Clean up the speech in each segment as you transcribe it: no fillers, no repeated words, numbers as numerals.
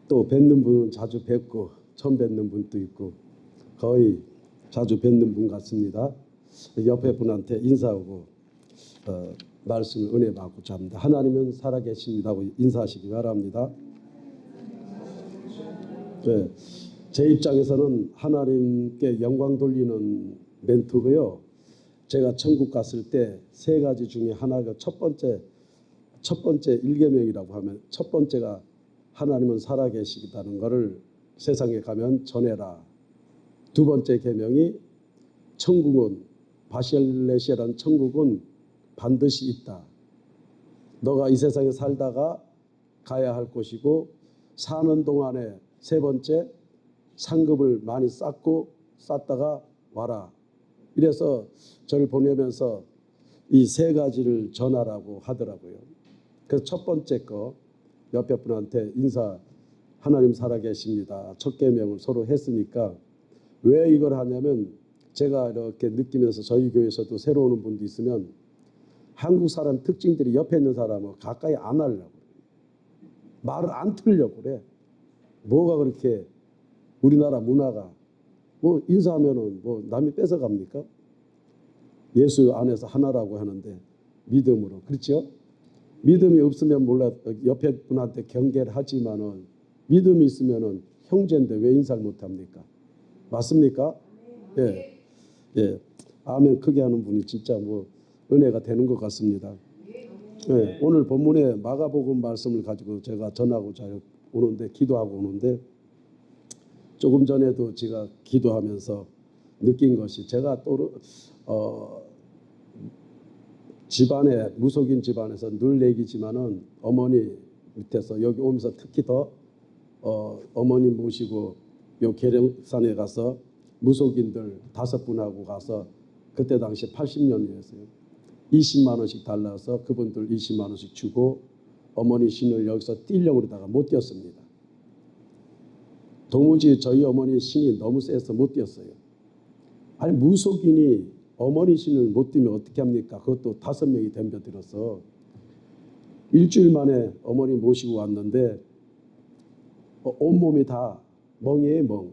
또 뵙는 분은 자주 뵙고 처음 뵙는 분도 있고 거의 자주 뵙는 분 같습니다. 옆에 분한테 인사하고 말씀을 은혜 받고자 합니다. 하나님은 살아계십니다고 인사하시기 바랍니다. 네, 제 입장에서는 하나님께 영광 돌리는 멘트고요. 제가 천국 갔을 때 세 가지 중에 하나가 첫 번째 일계명이라고 하면 첫 번째가 하나님은 살아계시다는 것을 세상에 가면 전해라. 두 번째 계명이 천국은 바실레시아라는 천국은 반드시 있다. 너가 이 세상에 살다가 가야 할 곳이고 사는 동안에 세 번째 상급을 많이 쌓다가 와라. 이래서 저를 보내면서 이 세 가지를 전하라고 하더라고요. 그래서 첫 번째 거 옆에 분한테 인사 하나님 살아계십니다. 첫 계명을 서로 했으니까 왜 이걸 하냐면 제가 이렇게 느끼면서 저희 교회에서도 새로 오는 분도 있으면 한국 사람 특징들이 옆에 있는 사람은 가까이 안 하려고 말을 안 틀려고 그래. 뭐가 그렇게 우리나라 문화가 뭐 인사하면은 뭐 남이 뺏어갑니까? 예수 안에서 하나라고 하는데 믿음으로 그렇죠? 믿음이 없으면 몰라 옆에 분한테 경계를 하지만은 믿음이 있으면은 형제인데 왜 인사를 못합니까? 맞습니까? 예, 예. 아멘 크게 하는 분이 진짜 뭐 은혜가 되는 것 같습니다. 예, 오늘 본문에 마가복음 말씀을 가지고 제가 전하고자 오는데 기도하고 오는데 조금 전에도 제가 기도하면서 느낀 것이 제가 또 집안에 무속인 집안에서 늘 얘기지만은 어머니 밑에서 여기 오면서 특히 더 어머니 모시고 요 계룡산에 가서 무속인들 5분하고 가서 그때 당시 80년이었어요. 20만 원씩 달라서 그분들 20만 원씩 주고 어머니 신을 여기서 띄려고 그러다가 못 띄었습니다. 도무지 저희 어머니 신이 너무 세서 못 띄었어요. 아니 무속인이 어머니 신을 못 띄면 어떻게 합니까? 그것도 5명이 덤벼들어서 일주일 만에 어머니 모시고 왔는데 온몸이 다 멍이에요, 멍.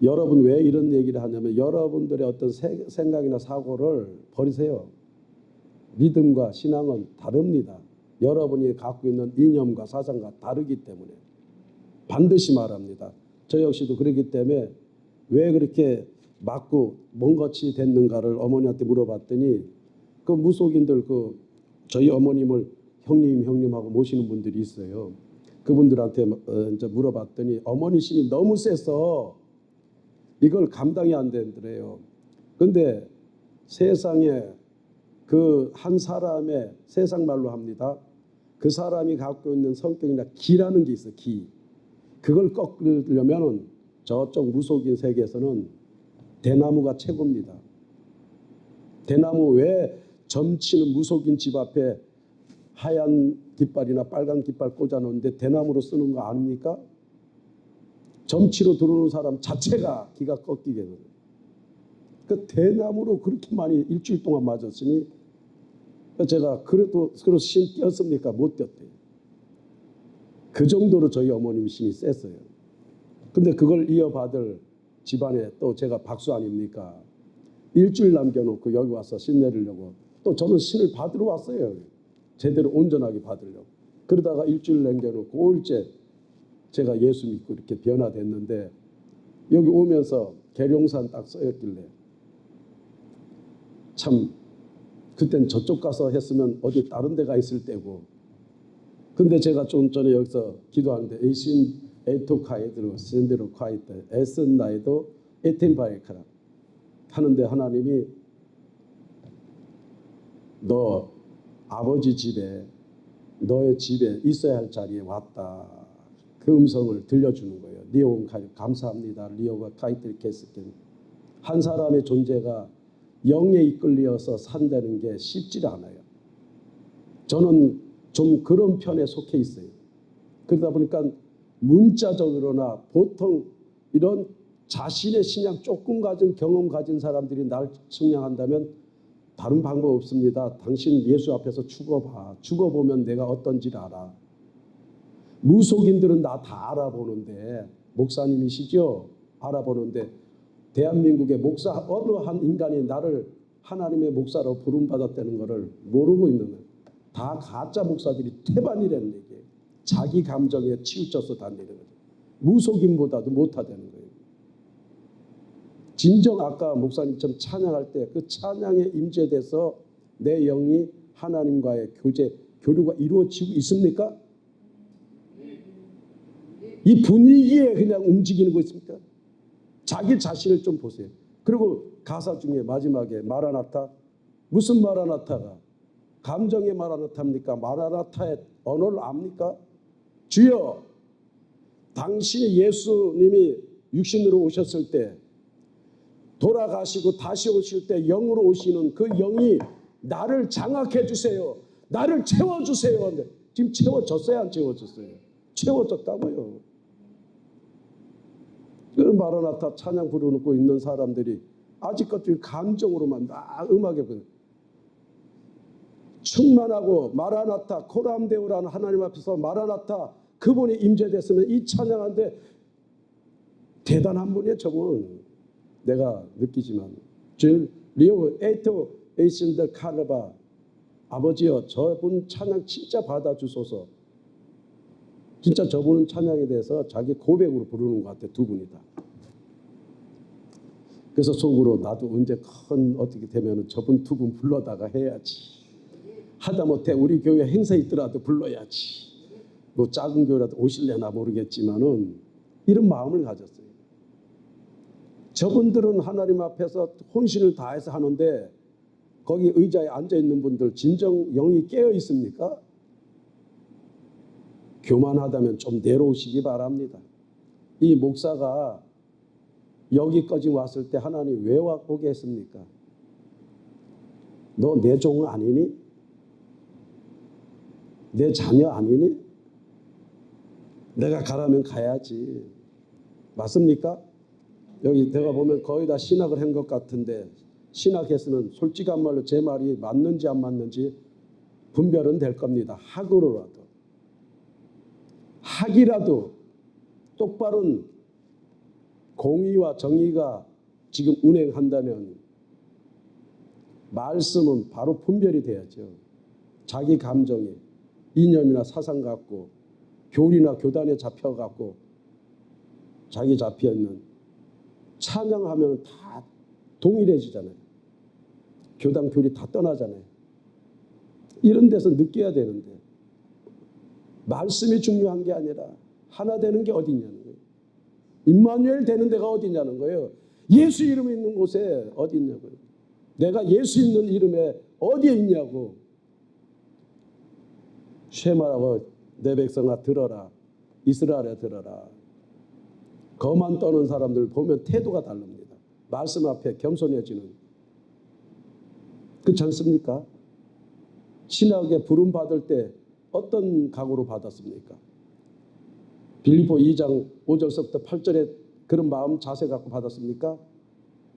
여러분 왜 이런 얘기를 하냐면 여러분들의 어떤 생각이나 사고를 버리세요. 믿음과 신앙은 다릅니다. 여러분이 갖고 있는 이념과 사상과 다르기 때문에 반드시 말합니다. 저 역시도 그렇기 때문에 왜 그렇게 맞고 먼것이 됐는가를 어머니한테 물어봤더니 그 무속인들 저희 어머님을 형님하고 모시는 분들이 있어요. 그분들한테 이제 물어봤더니 어머니 신이 너무 세서 이걸 감당이 안 되더래요. 그런데 세상에 그 한 사람의 세상 말로 합니다. 그 사람이 갖고 있는 성격이나 기라는 게 있어요. 기. 그걸 꺾으려면 저쪽 무속인 세계에서는 대나무가 최고입니다. 대나무 왜 점치는 무속인 집 앞에 하얀 깃발이나 빨간 깃발 꽂아놓는데 대나무로 쓰는 거 아닙니까? 점치로 들어오는 사람 자체가 기가 꺾이게 돼요. 그 대나무로 그렇게 많이 일주일 동안 맞았으니 제가 그래도 신 띄었습니까? 못 띄었대요. 그 정도로 저희 어머님 신이 셌어요. 근데 그걸 이어받을 집안에 또 제가 박수 아닙니까? 일주일 남겨놓고 여기 와서 신 내리려고 또 저는 신을 받으러 왔어요. 제대로 온전하게 받으려고. 그러다가 일주일 남겨놓고 5일째 제가 예수 믿고 이렇게 변화됐는데 여기 오면서 계룡산 딱 써였길래 참 그땐 저쪽 가서 했으면 어디 다른 데가 있을 때고 근데 제가 좀 전에 여기서 기도하는데 에이신 에토카이드로 센데로 카이트 에슨 나이도 에텐바이카라 하는데 하나님이 너 아버지 집에 너의 집에 있어야 할 자리에 왔다. 그 음성을 들려주는 거예요. 리오 감사합니다. 리오가 카이트 캐스킨 한 사람의 존재가 영에 이끌려서 산다는 게 쉽지 않아요. 저는 좀 그런 편에 속해 있어요. 그러다 보니까 문자적으로나 보통 이런 자신의 신앙 조금 가진 경험 가진 사람들이 날 측량한다면 다른 방법 없습니다. 당신 예수 앞에서 죽어봐. 죽어보면 내가 어떤지를 알아. 무속인들은 나 다 알아보는데, 목사님이시죠? 알아보는데 대한민국의 목사 어느 한 인간이 나를 하나님의 목사로 부름받았다는 것을 모르고 있는 거예요. 다 가짜 목사들이 태반이라는 얘기예요. 자기 감정에 치우쳐서 다니는 거죠. 무속인보다도 못하다는 거예요. 진정 아까 목사님처럼 찬양할 때 그 찬양에 임재돼서 내 영이 하나님과의 교류가 이루어지고 있습니까? 이 분위기에 그냥 움직이는 거 있습니까? 자기 자신을 좀 보세요. 그리고 가사 중에 마지막에 마라나타, 무슨 마라나타가 감정의 마라나타입니까? 마라나타의 언어를 압니까? 주여, 당신이 예수님이 육신으로 오셨을 때 돌아가시고 다시 오실 때 영으로 오시는 그 영이 나를 장악해 주세요. 나를 채워주세요. 지금 채워졌어요? 안 채워졌어요? 채워졌다고요. 그 마라나타 찬양 부르고 있는 사람들이 아직까지 감정으로만 음악에 충만하고 마라나타 코람데오라는 하나님 앞에서 마라나타 그분이 임재됐으면 이 찬양한데 대단한 분이에요. 저분 내가 느끼지만 리오 에이토 에이신더 카르바 아버지여 저분 찬양 진짜 받아주소서. 진짜 저분은 찬양에 대해서 자기 고백으로 부르는 것 같아요. 두 분이 다. 그래서 속으로 나도 언제 큰 어떻게 되면 저분 두 분 불러다가 해야지. 하다못해 우리 교회 행사 있더라도 불러야지. 뭐 작은 교회라도 오실래나 모르겠지만은 이런 마음을 가졌어요. 저분들은 하나님 앞에서 혼신을 다해서 하는데 거기 의자에 앉아있는 분들 진정 영이 깨어 있습니까? 교만하다면 좀 내려오시기 바랍니다. 이 목사가 여기까지 왔을 때 하나님 왜 오게 했습니까? 너 내 종 아니니? 내 자녀 아니니? 내가 가라면 가야지. 맞습니까? 여기 내가 보면 거의 다 신학을 한 것 같은데 신학에서는 솔직한 말로 제 말이 맞는지 안 맞는지 분별은 될 겁니다. 학으로라도. 학이라도 똑바른 공의와 정의가 지금 운행한다면 말씀은 바로 분별이 돼야죠. 자기 감정에 이념이나 사상 갖고 교리나 교단에 잡혀갖고 자기 잡혀있는 찬양하면 다 동일해지잖아요. 교단 교리 다 떠나잖아요. 이런 데서 느껴야 되는데 말씀이 중요한 게 아니라 하나 되는 게 어디 있냐는 거예요. 임마누엘 되는 데가 어디 있냐는 거예요. 예수 이름이 있는 곳에 어디 있냐고요. 내가 예수 있는 이름에 어디에 있냐고. 쉐마라고 내 백성아 들어라. 이스라엘에 들어라. 거만 떠는 사람들 보면 태도가 다릅니다. 말씀 앞에 겸손해지는. 그렇지 않습니까? 신학에 부름 받을 때 어떤 각오로 받았습니까? 빌립보 2장 5절서부터 8절에 그런 마음 자세 갖고 받았습니까?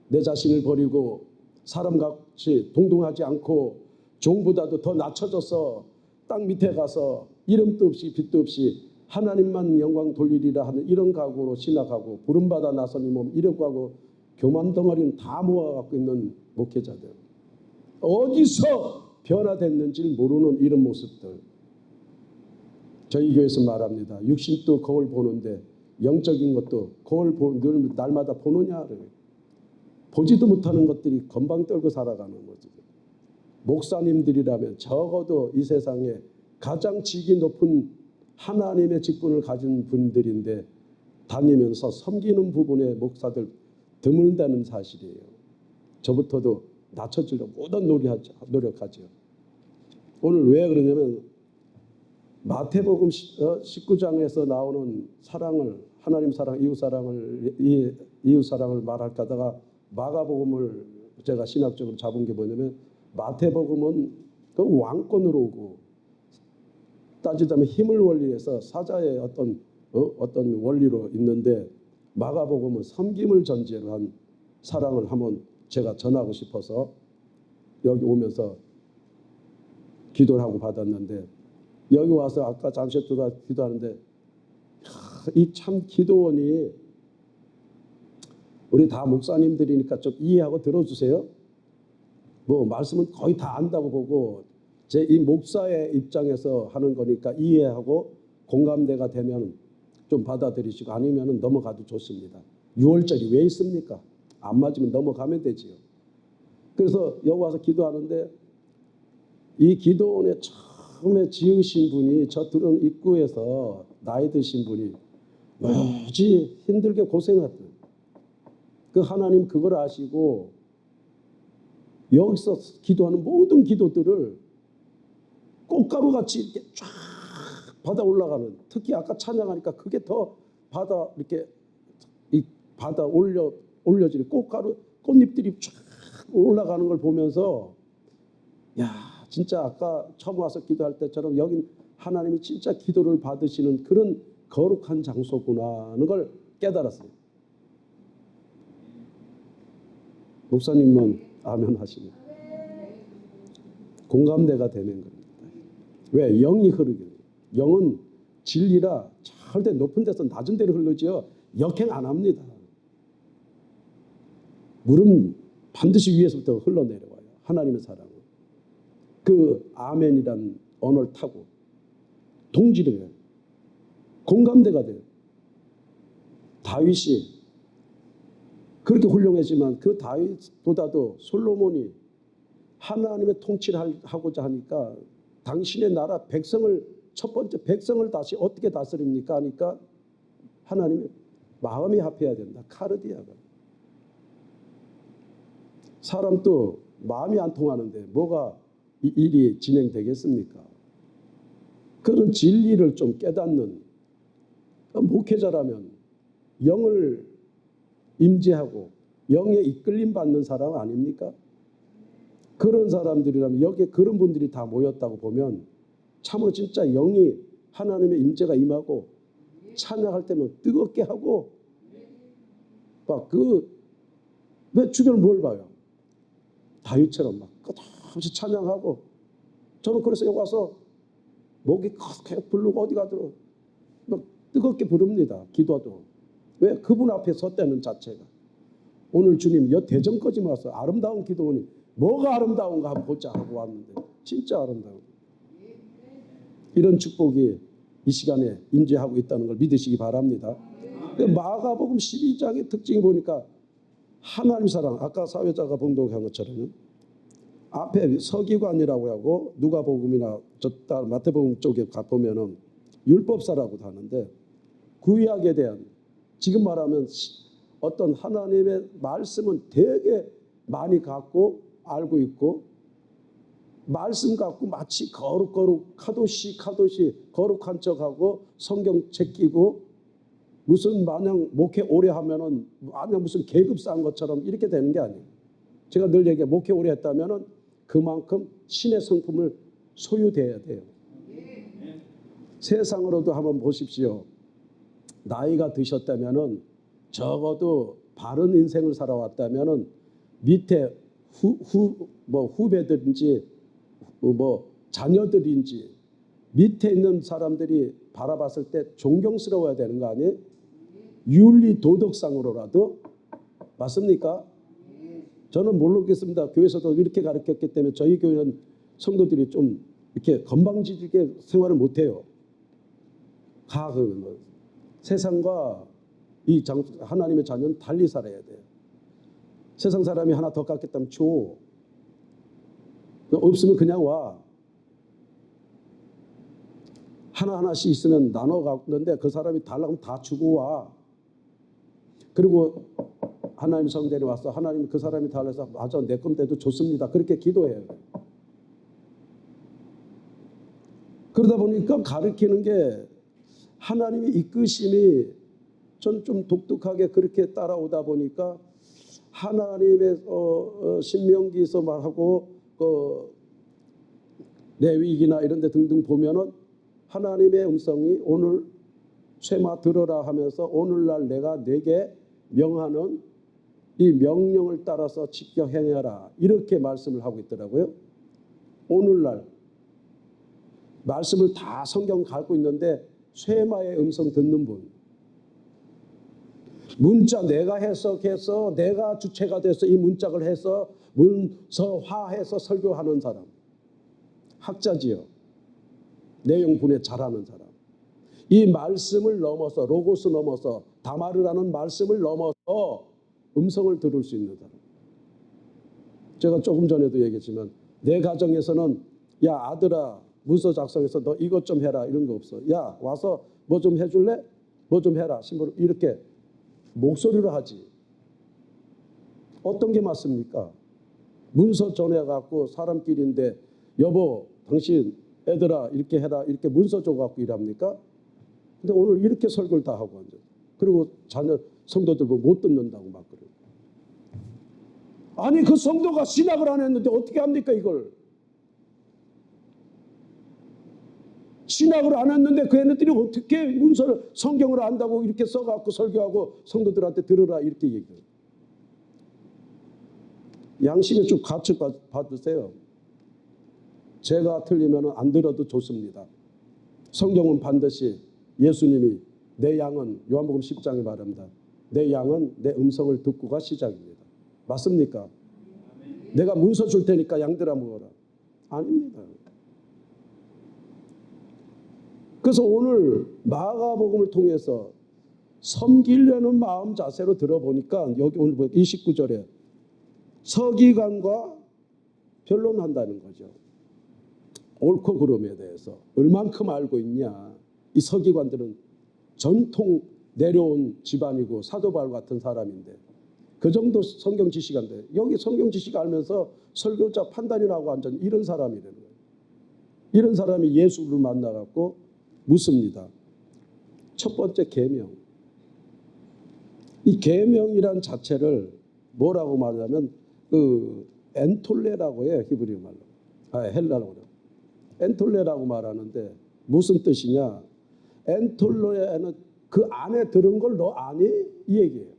내 자신을 버리고 사람같이 동동하지 않고 종보다도 더 낮춰져서 땅 밑에 가서 이름도 없이 빛도 없이 하나님만 영광 돌리리라 하는 이런 각오로 신학하고 부름받아 나선 이 몸 이렇게 하고 교만 덩어리는 다 모아갖고 있는 목회자들. 어디서 변화됐는지 모르는 이런 모습들. 저희 교회에서 말합니다. 육신도 거울 보는데 영적인 것도 거울 늘 날마다 보느냐. 보지도 못하는 것들이 건방 떨고 살아가는 거죠. 목사님들이라면 적어도 이 세상에 가장 직위 높은 하나님의 직분을 가진 분들인데 다니면서 섬기는 부분에 목사들 드물다는 사실이에요. 저부터도 낮춰주려고 모든 노력하죠. 오늘 왜 그러냐면 마태복음 19장에서 나오는 사랑을 하나님 사랑, 이웃 사랑을 말할까 하다가 마가복음을 제가 신학적으로 잡은 게 뭐냐면 마태복음은 그 왕권으로 오고 따지자면 힘을 원리에서 사자의 어떤 원리로 있는데 마가복음은 섬김을 전제로 한 사랑을 한번 제가 전하고 싶어서 여기 오면서 기도를 하고 받았는데 여기 와서 아까 잠시 기도하는데 이 참 기도원이 우리 다 목사님들이니까 좀 이해하고 들어주세요. 뭐 말씀은 거의 다 안다고 보고 제 이 목사의 입장에서 하는 거니까 이해하고 공감대가 되면 좀 받아들이시고 아니면 넘어가도 좋습니다. 6월절이 왜 있습니까? 안 맞으면 넘어가면 되지요. 그래서 여기 와서 기도하는데 이 기도원에 처음에 지으신 분이 저 들은 입구에서 나이 드신 분이 무지 힘들게 고생했던 그 하나님 그걸 아시고 여기서 기도하는 모든 기도들을 꽃가루같이 이렇게 쫙 받아 올라가는, 특히 아까 찬양하니까 그게 더 받아 이렇게 받아 올려지는 꽃가루 꽃잎들이 쫙 올라가는 걸 보면서 야 진짜 아까 처음 와서 기도할 때처럼 여긴 하나님이 진짜 기도를 받으시는 그런 거룩한 장소구나 하는 걸 깨달았어요. 목사님은 아멘 하시네. 공감대가 되는 겁니다. 왜? 영이 흐르게. 영은 진리라 절대 높은 데서 낮은 데로 흐르지요. 역행 안 합니다. 물은 반드시 위에서부터 흘러내려와요. 하나님의 사랑은. 그 아멘이란 언어를 타고 동질을 해요. 공감대가 돼요. 다윗이 그렇게 훌륭했지만 그 다윗보다도 솔로몬이 하나님의 통치를 하고자 하니까 당신의 나라 백성을 첫 번째 백성을 다시 어떻게 다스립니까? 하니까 하나님의 마음이 합해야 된다. 카르디아가. 사람도 마음이 안 통하는데 뭐가 이 일이 진행되겠습니까? 그런 진리를 좀 깨닫는 목회자라면 영을 임재하고 영에 이끌림 받는 사람 아닙니까? 그런 사람들이라면 여기에 그런 분들이 다 모였다고 보면 참으로 진짜 영이 하나님의 임재가 임하고 찬양할 때면 뜨겁게 하고 막 왜 주변을 뭘 봐요? 다윗처럼 막 끝없이 찬양하고 저는 그래서 여기 와서 목이 컥 부르고 어디 가도 막 뜨겁게 부릅니다. 기도도. 왜? 그분 앞에 섰다는 자체가. 오늘 주님 대전까지 와서 아름다운 기도원이 뭐가 아름다운가 한번 보자 하고 왔는데 진짜 아름다워. 이런 축복이 이 시간에 임재하고 있다는 걸 믿으시기 바랍니다. 마가복음 12장의 특징이 보니까 하나님 사랑, 아까 사회자가 봉독한 것처럼 앞에 서기관이라고 하고 누가복음이나 마태복음 쪽에 가보면은 율법사라고 하는데 구약에 대한 지금 말하면 어떤 하나님의 말씀은 되게 많이 갖고 알고 있고 말씀 갖고 마치 거룩 카도시 거룩한 척하고 성경 제끼고 무슨 마냥 목회 오래 하면은 마냥 무슨 계급 쌓은 것처럼 이렇게 되는 게 아니에요. 제가 늘 얘기해 목회 오래 했다면은 그만큼 신의 성품을 소유돼야 돼요. 세상으로도 한번 보십시오. 나이가 드셨다면은 적어도 바른 인생을 살아왔다면은 밑에 후배들인지 자녀들인지 밑에 있는 사람들이 바라봤을 때 존경스러워야 되는 거 아니에요? 윤리 도덕상으로라도 맞습니까? 저는 모르겠습니다. 교회에서도 이렇게 가르쳤기 때문에 저희 교회는 성도들이 좀 이렇게 건방지게 생활을 못해요. 세상과 이 하나님의 자녀는 달리 살아야 돼요. 세상 사람이 하나 더 갖겠다면 줘. 없으면 그냥 와. 하나하나씩 있으면 나눠 갖는데 그 사람이 달라고 하면 다 주고 와. 그리고 하나님 성전에 와서 하나님 그 사람이 달라서 맞아 내 건데도 좋습니다. 그렇게 기도해요. 그러다 보니까 가르치는 게 하나님의 이끄심이 전 좀 독특하게 그렇게 따라오다 보니까 하나님의 신명기에서 말하고 레위기나 이런 데 등등 보면은 하나님의 음성이 오늘 쇠마 들어라 하면서 오늘날 내가 내게 명하는 이 명령을 따라서 지켜 행하라 이렇게 말씀을 하고 있더라고요. 오늘날 말씀을 다 성경 갖고 있는데 쇠마의 음성 듣는 분 문자 내가 해석해서 내가 주체가 돼서 이 문짝을 해서 문서화해서 설교하는 사람. 학자지요. 내용 분해 잘하는 사람. 이 말씀을 넘어서 로고스 넘어서 다마르라는 말씀을 넘어서 음성을 들을 수 있는 사람. 제가 조금 전에도 얘기했지만 내 가정에서는 야 아들아 문서 작성해서 너 이것 좀 해라 이런 거 없어. 야 와서 뭐 좀 해줄래? 뭐 좀 해라. 신부로 이렇게 목소리로 하지. 어떤 게 맞습니까? 문서 전해갖고 사람끼리인데 여보 당신 애들아 이렇게 해라 이렇게 문서 줘갖고 일합니까? 근데 오늘 이렇게 설교를 다 하고 앉아. 그리고 자녀 성도들 못 듣는다고 막 그래요. 아니 그 성도가 신학을 안 했는데 어떻게 합니까 이걸? 신학을 안 했는데 그 애들이 어떻게 문서를 성경을 안다고 이렇게 써갖고 설교하고 성도들한테 들으라 이렇게 얘기해요. 양심에 좀 가책 받으세요. 제가 틀리면 안 들어도 좋습니다. 성경은 반드시 예수님이 내 양은 요한복음 10장에 말합니다. 내 양은 내 음성을 듣고가 시작입니다. 맞습니까? 내가 문서 줄 테니까 양들아 먹어라. 아닙니다. 그래서 오늘 마가복음을 통해서 섬기려는 마음 자세로 들어보니까 여기 오늘 29절에 서기관과 변론한다는 거죠. 옳고 그름에 대해서 얼만큼 알고 있냐. 이 서기관들은 전통 내려온 집안이고 사도바울 같은 사람인데 그 정도 성경 지식이 안 돼. 여기 성경 지식 알면서 설교자 판단이 나고 앉은 이런 사람이라는 거예요. 이런 사람이 예수를 만나갖고 묻습니다. 첫 번째 계명. 이 계명이란 자체를 뭐라고 말하냐면 그 엔톨레라고 해요. 히브리 말로. 헬라라고 해요. 엔톨레라고 말하는데 무슨 뜻이냐? 엔톨레는 그 안에 들은 걸 너 아니? 이 얘기예요.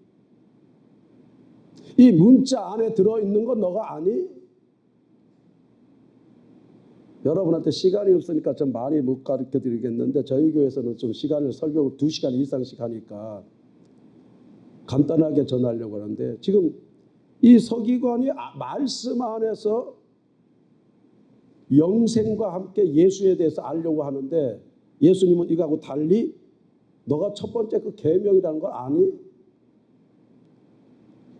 이 문자 안에 들어있는 건 너가 아니? 여러분한테 시간이 없으니까 좀 많이 못 가르쳐 드리겠는데 저희 교회에서는 좀 시간을 설교 2시간 이상씩 하니까 간단하게 전하려고 하는데 지금 이 서기관이 말씀 안에서 영생과 함께 예수에 대해서 알려고 하는데 예수님은 이거하고 달리 너가 첫 번째 그 계명이라는 걸 아니?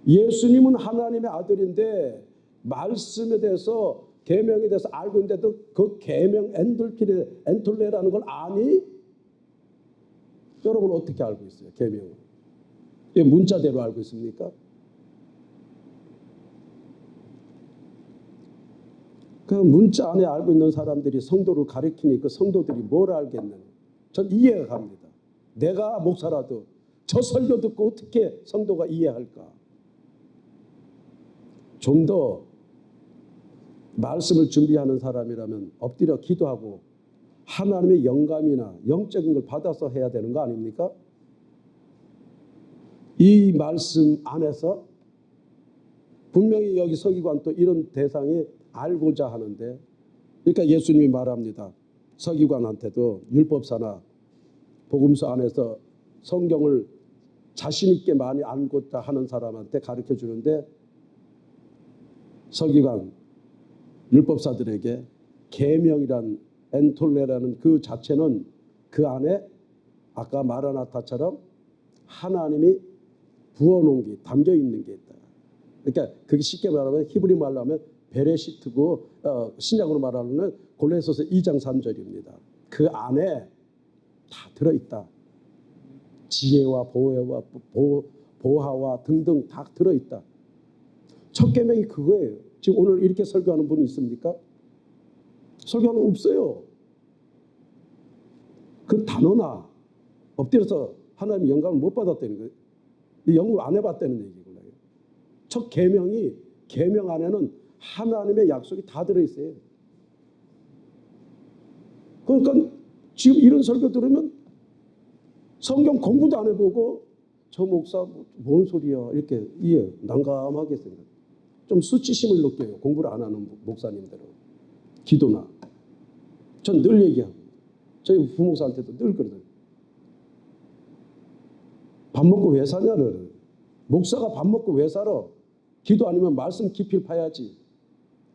예수님은 하나님의 아들인데 말씀에 대해서 계명에 대해서 알고 있는데도 그 계명 엔톨레라는 걸 아니? 여러분 어떻게 알고 있어요? 계명을. 문자대로 알고 있습니까? 그 문자 안에 알고 있는 사람들이 성도를 가리키니 그 성도들이 뭘 알겠느냐. 전 이해가 갑니다. 내가 목사라도 저 설교 듣고 어떻게 성도가 이해할까? 좀 더 말씀을 준비하는 사람이라면 엎드려 기도하고 하나님의 영감이나 영적인 걸 받아서 해야 되는 거 아닙니까? 이 말씀 안에서 분명히 여기 서기관 또 이런 대상이 알고자 하는데 그러니까 예수님이 말합니다. 서기관한테도 율법사나 복음서 안에서 성경을 자신 있게 많이 알고자 하는 사람한테 가르쳐 주는데 서기관 율법사들에게 계명이란 엔톨레라는 그 자체는 그 안에 아까 마라나타처럼 하나님이 부어놓은 게 담겨 있는 게 있다. 그러니까 그게 쉽게 말하면 히브리 말로 하면 베레시트고 신약으로 말하면 골로새서 2장 3절입니다. 그 안에 다 들어있다. 지혜와 보화와 등등 다 들어있다. 첫 계명이 그거예요. 지금 오늘 이렇게 설교하는 분이 있습니까? 설교하는 분 없어요. 그 단어나 엎드려서 하나님의 영감을 못 받았다는 거예요. 영을 안 해봤다는 얘기구나. 첫 계명이 계명 안에는 하나님의 약속이 다 들어있어요. 그러니까 지금 이런 설교 들으면 성경 공부도 안 해보고 저 목사 뭔 소리야 이렇게 난감하게 생각해요. 좀 수치심을 느껴요. 공부를 안 하는 목사님들은. 기도나. 전 늘 얘기하고 저희 부목사한테도 늘 그러거든요. 밥 먹고 왜 사냐를. 목사가 밥 먹고 왜 살아? 기도 아니면 말씀 깊이 파야지.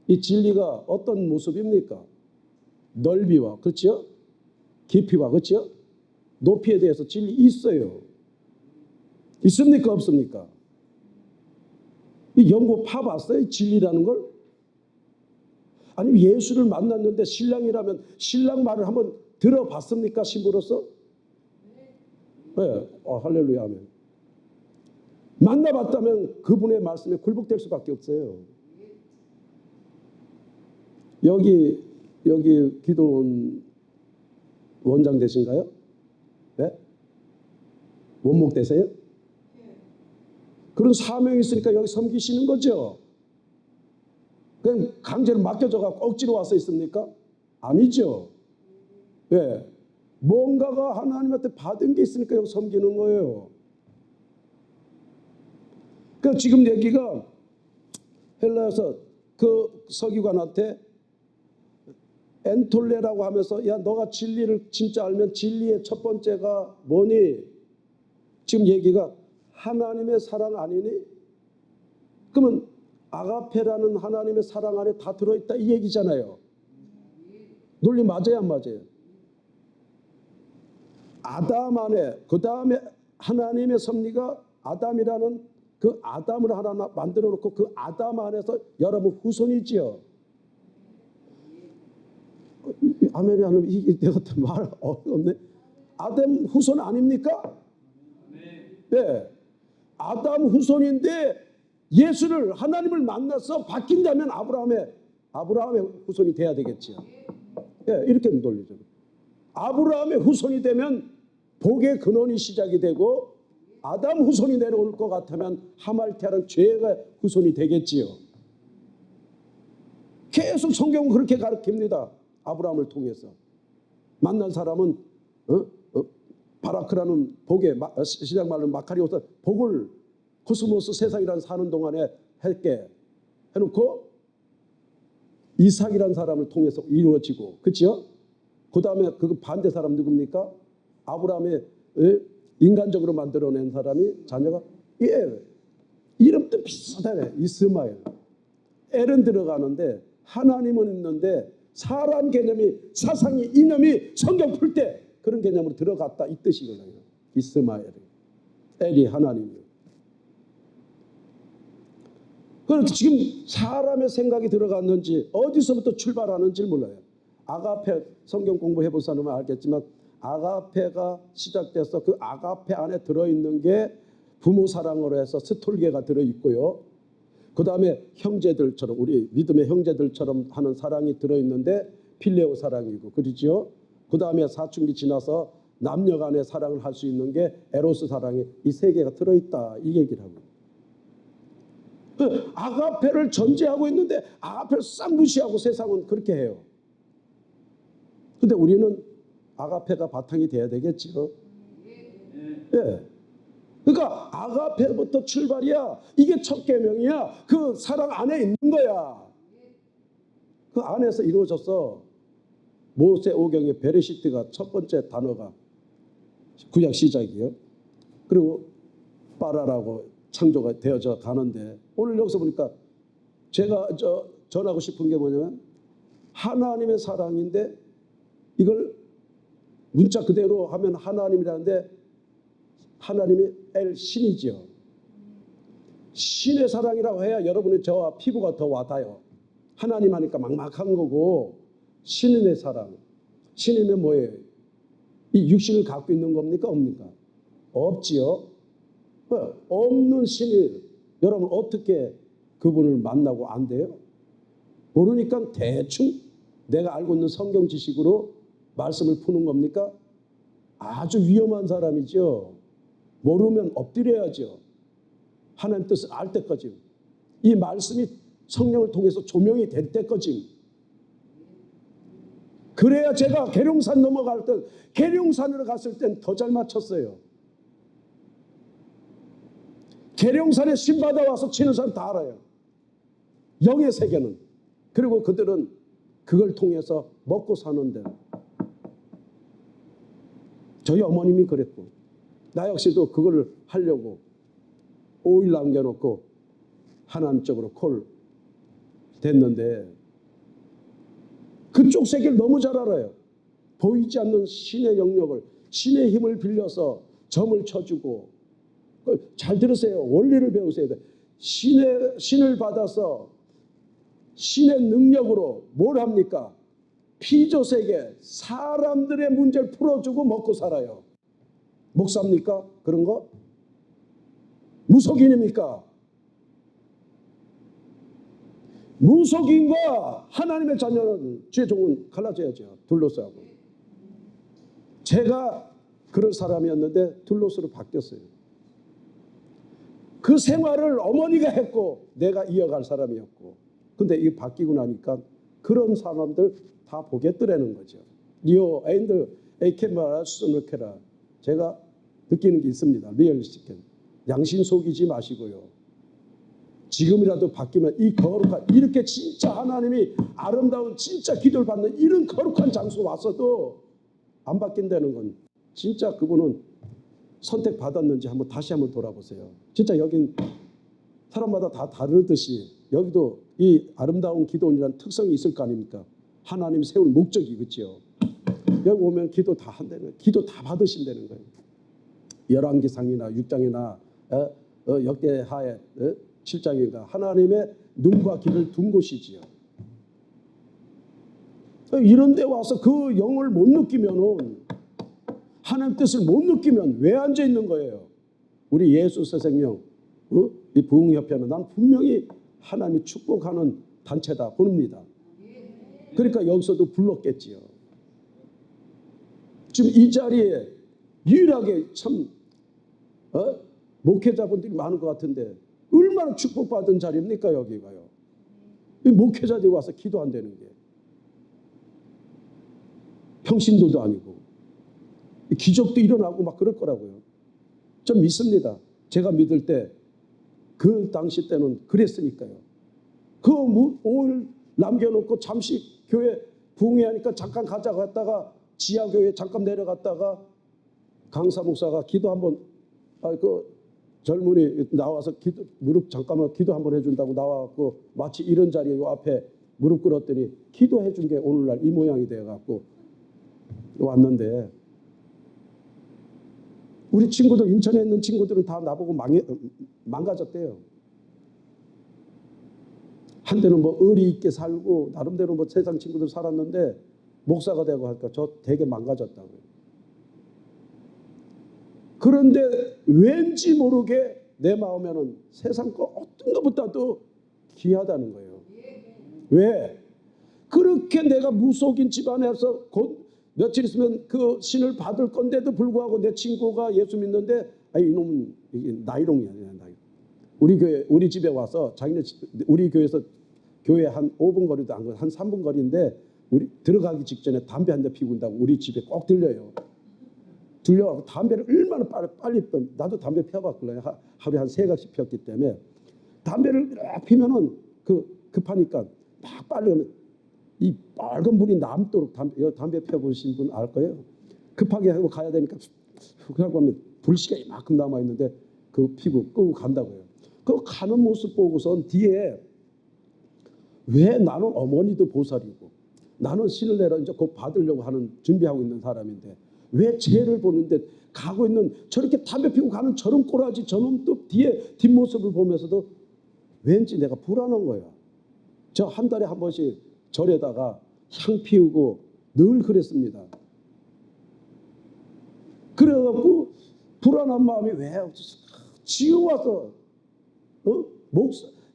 이 진리가 어떤 모습입니까? 넓이와, 그렇죠? 깊이와, 그렇죠? 높이에 대해서 진리 있어요. 있습니까? 없습니까? 이 연구 파봤어요? 진리라는 걸? 아니면 예수를 만났는데 신랑이라면 신랑 말을 한번 들어봤습니까? 신부로서? 네. 할렐루야 하면. 만나봤다면 그분의 말씀에 굴복될 수밖에 없어요. 여기 기도원 원장 되신가요? 네? 원목 되세요? 그런 사명이 있으니까 여기 섬기시는 거죠. 그냥 강제로 맡겨져서 억지로 와서 있습니까? 아니죠. 왜? 뭔가가 하나님한테 받은 게 있으니까 여기 섬기는 거예요. 그러니까 지금 얘기가 헬라에서 그 서기관한테 엔톨레라고 하면서 야 너가 진리를 진짜 알면 진리의 첫 번째가 뭐니? 지금 얘기가 하나님의 사랑 아니니? 그러면 아가페라는 하나님의 사랑 안에 다 들어있다 이 얘기잖아요. 논리 맞아요 안 맞아요? 아담 안에 그 다음에 하나님의 섭리가 아담이라는 그 아담을 하나 만들어 놓고 그 아담 안에서 여러분 후손이지요. 아멘이 하면 이게 내가 말 어렵네. 아담 후손 아닙니까? 네. 아담 후손인데 예수를 하나님을 만나서 바뀐다면 아브라함의 후손이 돼야 되겠지요. 네, 이렇게 논리죠. 아브라함의 후손이 되면 복의 근원이 시작이 되고 아담 후손이 내려올 것 같으면 하말테라는 죄가 후손이 되겠지요. 계속 성경은 그렇게 가르칩니다. 아브라함을 통해서 만난 사람은 바라크라는 복의 시작 말로 마카리오스 복을 코스모스 세상이라는 사는 동안에 할게 해놓고 이삭이라는 사람을 통해서 이루어지고 그렇죠? 그 다음에 그 반대 사람 누굽니까? 아브라함의 인간적으로 만들어낸 사람이 자녀가 이름도 비슷하네. 이스마엘. 엘은 들어가는데 하나님은 있는데 사람 개념이 사상이 이념이 성경 풀 때 그런 개념으로 들어갔다 이 뜻이거든요. 이스마엘이 엘이 하나님이에요. 그래서 지금 사람의 생각이 들어갔는지 어디서부터 출발하는지 몰라요. 아가페 성경 공부해 볼 사람은 알겠지만 아가페가 시작돼서 그 아가페 안에 들어있는 게 부모 사랑으로 해서 스톨게가 들어있고요. 그 다음에 형제들처럼 우리 믿음의 형제들처럼 하는 사랑이 들어있는데 필레오 사랑이고 그러죠. 그 다음에 사춘기 지나서 남녀 간의 사랑을 할 수 있는 게 에로스 사랑이 이 세 개가 들어있다 이 얘기를 하고 아가페를 전제하고 있는데 아가페를 싹 무시하고 세상은 그렇게 해요. 근데 우리는 아가페가 바탕이 돼야 되겠지요. 예. 그러니까 아가페부터 출발이야. 이게 첫 계명이야. 그 사랑 안에 있는 거야. 그 안에서 이루어져서 모세오경의 베레시트가 첫 번째 단어가 구약 시작이에요. 그리고 빠라라고 창조가 되어져 가는데 오늘 여기서 보니까 제가 전하고 싶은 게 뭐냐면 하나님의 사랑인데 이걸 문자 그대로 하면 하나님이라는데 하나님이 엘 신이지요. 신의 사랑이라고 해야 여러분의 저와 피부가 더 와닿아요. 하나님 하니까 막막한 거고 신의 사랑. 신이면 뭐예요? 이 육신을 갖고 있는 겁니까? 없습니까? 없지요. 없는 신이 여러분 어떻게 그분을 만나고 안 돼요? 모르니까 대충 내가 알고 있는 성경 지식으로 말씀을 푸는 겁니까? 아주 위험한 사람이죠. 모르면 엎드려야죠. 하나님 뜻을 알 때까지. 이 말씀이 성령을 통해서 조명이 될 때까지. 그래야 제가 계룡산 넘어갈 때 계룡산으로 갔을 땐 더 잘 맞췄어요. 계룡산에 신받아 와서 치는 사람 다 알아요. 영의 세계는. 그리고 그들은 그걸 통해서 먹고 사는데 저희 어머님이 그랬고 나 역시도 그걸 하려고 5일 남겨놓고 하나님 쪽으로 콜 됐는데 그쪽 세계를 너무 잘 알아요. 보이지 않는 신의 영역을, 신의 힘을 빌려서 점을 쳐주고. 잘 들으세요. 원리를 배우셔야 돼요. 신을 받아서 신의 능력으로 뭘 합니까? 피조세계 사람들의 문제를 풀어주고 먹고 살아요. 목사입니까? 그런 거? 무속인입니까? 무속인과 하나님의 자녀는 주의 종은 갈라져야죠. 둘로스하고. 제가 그럴 사람이었는데 둘로스로 바뀌었어요. 그 생활을 어머니가 했고 내가 이어갈 사람이었고. 근데 이게 바뀌고 나니까 그런 사람들 다 보겠더라는 거죠. 리오 앤드 에이케마라 수선르케라. 제가 느끼는 게 있습니다. 리얼리스틱한. 양심 속이지 마시고요. 지금이라도 바뀌면 이 거룩한, 이렇게 진짜 하나님이 아름다운 진짜 기도를 받는 이런 거룩한 장소 와서도 안 바뀐다는 건 진짜 그분은 선택받았는지 다시 한번 돌아보세요. 진짜 여긴 사람마다 다 다르듯이 여기도 이 아름다운 기도원이라는 특성이 있을 거 아닙니까? 하나님이 세울 목적이 그렇죠. 여기 오면 기도 다 한다는 거예요. 기도 다 받으신다는 거예요. 열왕기상이나 6장이나 역대하에 7장인가 하나님의 눈과 귀를 둔 곳이지요. 이런 데 와서 그 영을 못 느끼면은, 하나님 뜻을 못 느끼면 왜 앉아 있는 거예요? 우리 예수 새생명 이 부흥협회는 난 분명히 하나님이 축복하는 단체다 봅니다. 그러니까 여기서도 불렀겠지요. 지금 이 자리에 유일하게 참 목회자분들이 많은 것 같은데 얼마나 축복받은 자리입니까? 여기가요. 이 목회자들이 와서 기도한다는 게 평신도도 아니고 기적도 일어나고 막 그럴 거라고요. 좀 믿습니다. 제가 믿을 때 그 당시 때는 그랬으니까요. 그 5일 남겨놓고 잠시 교회 부흥회하니까 잠깐 가자 갔다가 지하교회 잠깐 내려갔다가 강사 목사가 기도 한번 그 젊은이 나와서 무릎 잠깐만 기도 한번 해준다고 나와갖고 마치 이런 자리에 요 앞에 무릎 꿇었더니 기도해 준 게 오늘날 이 모양이 돼갖고 왔는데, 우리 친구들 인천에 있는 친구들은 다 나보고 망가졌대요. 한때는 뭐 의리 있게 살고 나름대로 뭐 세상 친구들 살았는데 목사가 되고 하니까 저 되게 망가졌다고요. 그런데 왠지 모르게 내 마음에는 세상 거 어떤 것보다도 귀하다는 거예요. 왜? 그렇게 내가 무속인 집안에서 곧 며칠 있으면 그 신을 받을 건데도 불구하고 내 친구가 예수 믿는데 이놈은 나이롱이야. 우리 집에 와서 자기네 우리 교회에서 교회 한 5분 거리도 안 가고 한 3분 거리인데 우리 들어가기 직전에 담배 한 대 피우고 온다고 우리 집에 꼭 들려요. 들려가고 담배를 얼마나 빨리 나도 담배 피워봤거든요. 하루에 한 3갑씩 피웠기 때문에 담배를 피면은 급하니까 막 빨리 오면 이 빨간 불이 남도록 담배 피워보신 분 알 거예요. 급하게 하고 가야 되니까 그러고 하면 불씨가 이만큼 남아있는데 그거 피고 끄고 간다고요. 그 가는 모습 보고선 뒤에 왜 나는 어머니도 보살이고 나는 신을 내려 이제 곧 받으려고 하는 준비하고 있는 사람인데 왜 쟤를 보는데 가고 있는 저렇게 담배 피고 가는 저런 꼬라지 저놈 또 뒤에 뒷모습을 보면서도 왠지 내가 불안한 거야. 저 한 달에 한 번씩 절에다가 향 피우고 늘 그랬습니다. 그래갖고 불안한 마음이 왜 지금 와서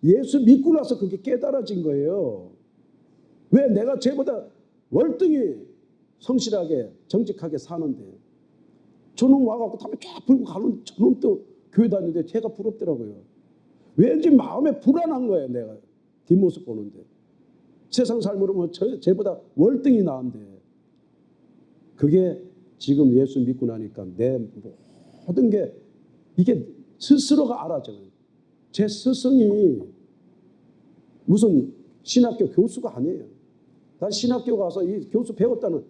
예수 믿고 나서 그게 깨달아진 거예요. 왜 내가 쟤보다 월등히 성실하게 정직하게 사는데 저놈 와갖고 담배 쫙 불고 가는 저놈 또 교회 다니는데 제가 부럽더라고요. 왠지 마음에 불안한 거예요. 내가 뒷모습 보는데 세상 삶으로 보면 쟤보다 월등히 나은데 그게 지금 예수 믿고 나니까 내 모든 게 이게 스스로가 알아져요. 제 스승이 무슨 신학교 교수가 아니에요. 난 신학교 가서 이 교수 배웠다는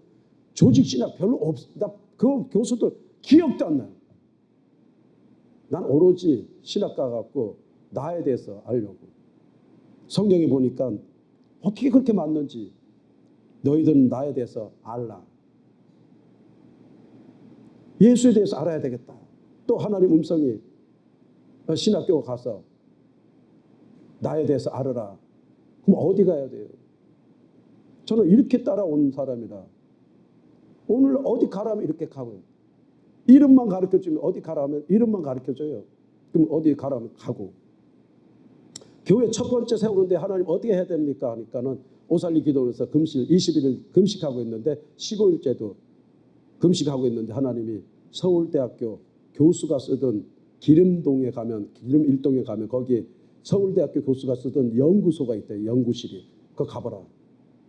조직 신학 별로 없어. 나 그 교수들 기억도 안 나요. 난 오로지 신학가 갖고 나에 대해서 알려고. 성경에 보니까 어떻게 그렇게 맞는지 너희들은 나에 대해서 알라. 예수에 대해서 알아야 되겠다. 또 하나님 음성이 신학교 가서 나에 대해서 알아라. 그럼 어디 가야 돼요? 저는 이렇게 따라온 사람이라 오늘 어디 가라면 이렇게 가고요. 이름만 가르쳐주면 어디 가라면 이름만 가르쳐줘요. 그럼 어디 가라면 가고. 교회 첫 번째 세우는데 하나님 어떻게 해야 됩니까? 하니까는 오살리 기도원에서 금식 20일을 금식하고 있는데 15일째도 금식하고 있는데 하나님이 서울대학교 교수가 쓰던 기름동에 가면 기름 1동에 가면 거기에 서울대학교 교수가 쓰던 연구소가 있대요. 연구실이. 그거 가봐라.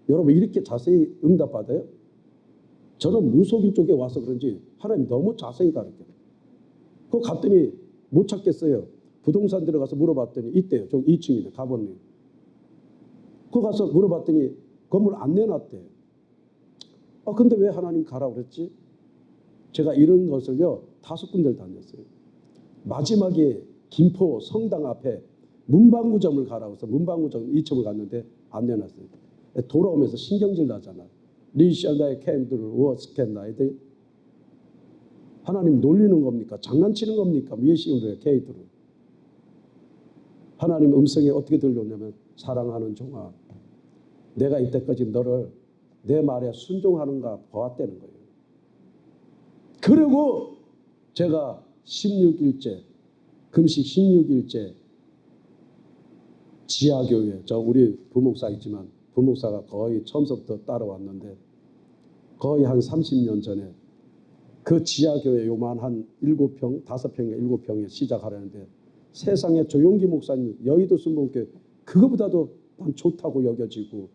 여러분 이렇게 자세히 응답받아요? 저는 무속인 쪽에 와서 그런지 하나님 너무 자세히 가르쳐요. 그거 갔더니 못 찾겠어요. 부동산 들어가서 물어봤더니 있대요. 저 2층이래. 가보니. 그거 가서 물어봤더니 건물 안 내놨대요. 근데 왜 하나님 가라고 그랬지? 제가 이런 것을요 5군데를 다녔어요. 마지막에 김포 성당 앞에 문방구점을 가라고 해서 문방구점 2층을 갔는데 안 내놨어요. 돌아오면서 신경질 나잖아. 리시아나의 캔들을 워스캔나 애들 하나님 놀리는 겁니까? 장난치는 겁니까? 미시우르의 케이드를. 하나님 음성이 어떻게 들려오냐면 사랑하는 종아 내가 이때까지 너를 내 말에 순종하는가 보았다는 거예요. 그리고 제가 16일째 금식 16일째 지하교회 저 우리 부목사 있지만 부목사가 거의 처음부터 따라왔는데 거의 한 30년 전에 그 지하교회 요만한 7평, 5평에 7평에 시작하려는데 세상에 조용기 목사님 여의도 순복음교회 그거보다도 난 좋다고 여겨지고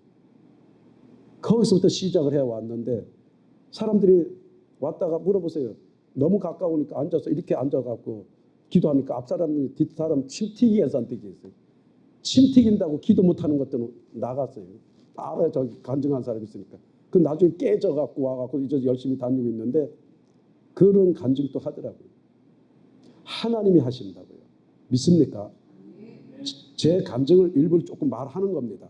거기서부터 시작을 해왔는데 사람들이 왔다가 물어보세요. 너무 가까우니까 앉아서 이렇게 앉아갖고 기도하니까 앞사람이 뒷사람 침 튀기게 산뜻이 있어요. 침 튀긴다고 기도 못하는 것들은 나갔어요. 알아요. 저기 간증한 사람이 있으니까. 그 나중에 깨져갖고 와갖고 이제 열심히 다니고 있는데 그런 간증도 하더라고요. 하나님이 하신다고요. 믿습니까? 제 간증을 일부러 조금 말하는 겁니다.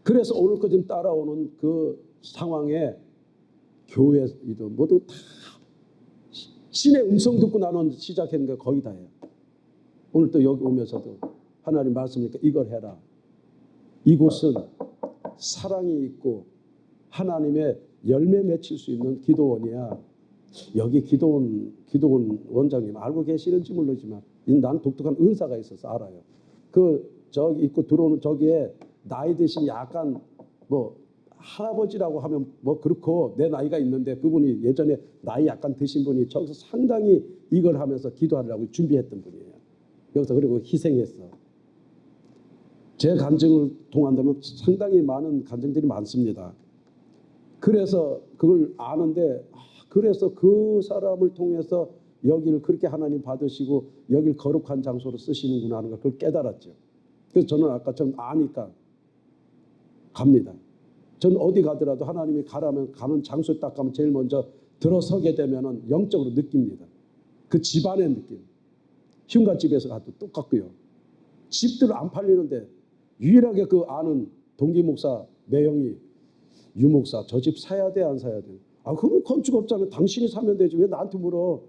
그래서 오늘까지 따라오는 그 상황에 교회도 모두 다 신의 음성 듣고 나는 시작했는 게 거의 다예요. 오늘 또 여기 오면서도 하나님 말씀이니까 이걸 해라. 이곳은 사랑이 있고 하나님의 열매 맺힐 수 있는 기도원이야. 여기 기도원 원장님 알고 계시는지 모르지만 난 독특한 은사가 있어서 알아요. 저기 있고 들어오는 저기에 나이 드신 약간 뭐 할아버지라고 하면 뭐 그렇고 내 나이가 있는데 그분이 예전에 나이 약간 드신 분이 저기서 상당히 이걸 하면서 기도하려고 준비했던 분이에요. 여기서 그리고 희생했어. 제 간증을 통한다면 상당히 많은 간증들이 많습니다. 그래서 그걸 아는데 그래서 그 사람을 통해서 여기를 그렇게 하나님 받으시고 여기를 거룩한 장소로 쓰시는구나 하는 걸 그걸 깨달았죠. 그래서 저는 아까 좀 아니까 갑니다. 전 어디 가더라도 하나님이 가라면 가는 장소에 딱 가면 제일 먼저 들어서게 되면은 영적으로 느낍니다. 그 집안의 느낌. 흉가집에서 가도 똑같고요. 집들 안 팔리는데 유일하게 그 아는 동기 목사 매형이 유 목사 저 집 사야 돼 안 사야 돼? 그건 건축업자는 당신이 사면 되지 왜 나한테 물어?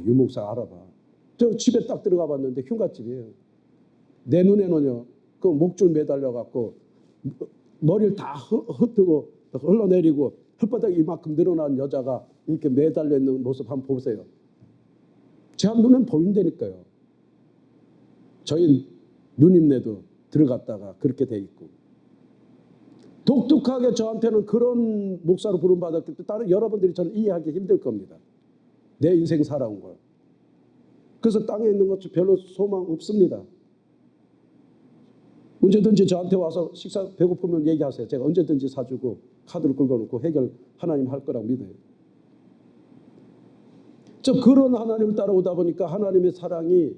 유 목사 알아봐. 저 집에 딱 들어가 봤는데 흉가집이에요. 내 눈에는요 그 목줄 매달려 갖고 머리를 다 흩뜨고 흘러내리고 혓바닥이 이만큼 늘어난 여자가 이렇게 매달려 있는 모습 한번 보세요. 제 눈엔 보인다니까요. 저희 누님네도 들어갔다가 그렇게 돼 있고 독특하게 저한테는 그런 목사로 부름받았기 때문에 다른 여러분들이 저는 이해하기 힘들 겁니다. 내 인생 살아온 걸. 그래서 땅에 있는 것 별로 소망 없습니다. 언제든지 저한테 와서 식사 배고프면 얘기하세요. 제가 언제든지 사주고 카드를 긁어놓고 해결 하나님 할 거라고 믿어요. 저 그런 하나님을 따라오다 보니까 하나님의 사랑이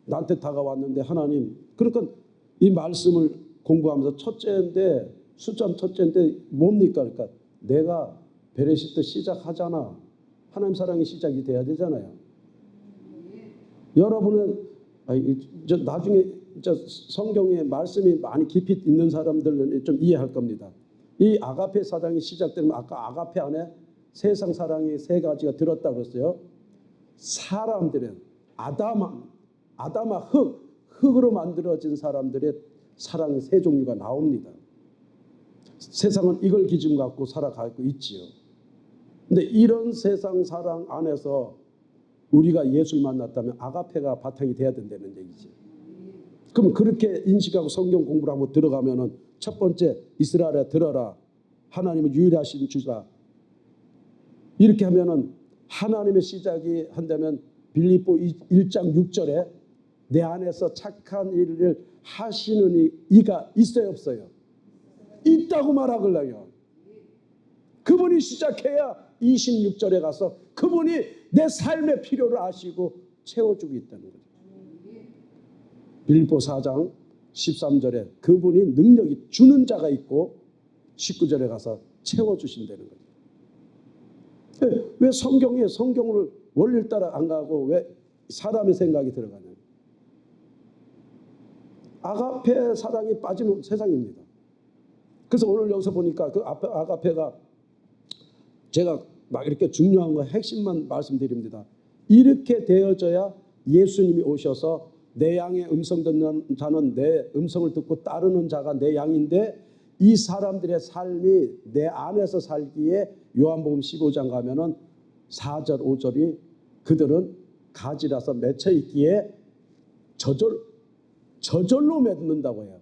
나한테 다가왔는데 하나님 그러니까 이 말씀을 공부하면서 첫째인데 수점 첫째인데 뭡니까? 그러니까 내가 베레시트 시작하잖아. 하나님 사랑이 시작이 돼야 되잖아요. 여러분은 나중에 성경에 말씀이 많이 깊이 있는 사람들은 좀 이해할 겁니다. 이 아가페 사랑이 시작되면 아까 아가페 안에 세상 사랑이 세 가지가 들었다고 그랬어요. 사람들은 아담아 흙으로 만들어진 사람들의 사랑의 세 종류가 나옵니다. 세상은 이걸 기준 갖고 살아가고 있지요. 근데 이런 세상 사랑 안에서 우리가 예수를 만났다면 아가페가 바탕이 돼야 된다는 얘기지. 그럼 그렇게 인식하고 성경 공부를 한번 들어가면은 첫 번째, 이스라엘아 들어라. 하나님은 유일하신 주다. 이렇게 하면은 하나님의 시작이 한다면 빌립보 1장 6절에 내 안에서 착한 일을 하시는 이가 있어요, 없어요? 있다고 말하거든요. 그분이 시작해야 26절에 가서 그분이 내 삶의 필요를 아시고 채워주고 있다는 거죠. 빌립보 4장 13절에 그분이 능력이 주는 자가 있고 19절에 가서 채워주신다는 거죠. 왜 성경을 원리를 따라 안 가고 왜 사람의 생각이 들어가냐. 아가페 사랑이 빠지는 세상입니다. 그래서 오늘 여기서 보니까 그 아가페가 제가 막 이렇게 중요한 거 핵심만 말씀드립니다. 이렇게 되어져야 예수님이 오셔서 내 양의 음성 듣는 자는 내 음성을 듣고 따르는 자가 내 양인데 이 사람들의 삶이 내 안에서 살기에 요한복음 15장 가면은 4절 5절이 그들은 가지라서 맺혀 있기에 저절로 맺는다고 해요.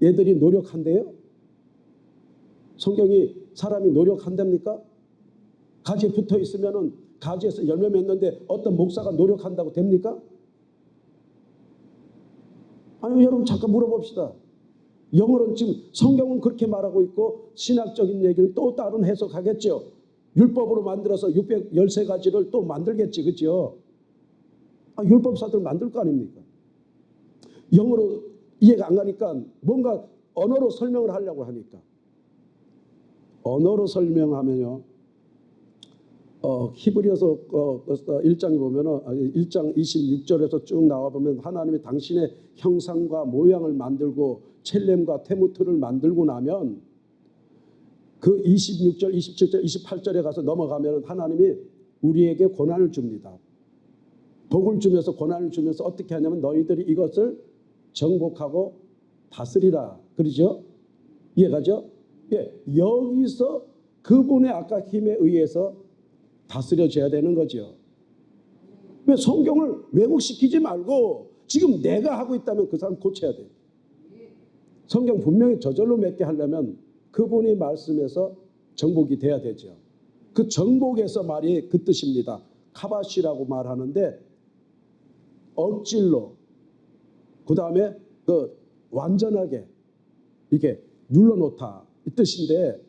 얘들이 노력한대요? 성경이 사람이 노력한답니까? 가지에 붙어 있으면은 가지에서 열매 맺는데 어떤 목사가 노력한다고 됩니까? 아니, 여러분 잠깐 물어봅시다. 영어로는 지금 성경은 그렇게 말하고 있고 신학적인 얘기를 또 다른 해석하겠죠. 율법으로 만들어서 613가지를 또 만들겠지, 그렇죠? 율법사들 만들 거 아닙니까? 영어로 이해가 안 가니까 뭔가 언어로 설명을 하려고 하니까 언어로 설명하면요. 히브리서 1장에 보면은 1장 26절에서 쭉 나와 보면 하나님이 당신의 형상과 모양을 만들고 첼렘과 테무트를 만들고 나면 그 26절, 27절, 28절에 가서 넘어가면 하나님이 우리에게 고난을 줍니다. 복을 주면서 고난을 주면서 어떻게 하냐면 너희들이 이것을 정복하고 다스리라. 그러죠? 이해가죠? 예, 여기서 그분의 아까 힘에 의해서 다스려져야 되는 거죠. 왜 성경을 왜곡시키지 말고 지금 내가 하고 있다면 그 사람 고쳐야 돼요. 성경 분명히 저절로 맺게 하려면 그분이 말씀에서 정복이 돼야 되죠. 그 정복에서 말이 그 뜻입니다. 카바시라고 말하는데 억질로 그 다음에 그 완전하게 이렇게 눌러놓다 이 뜻인데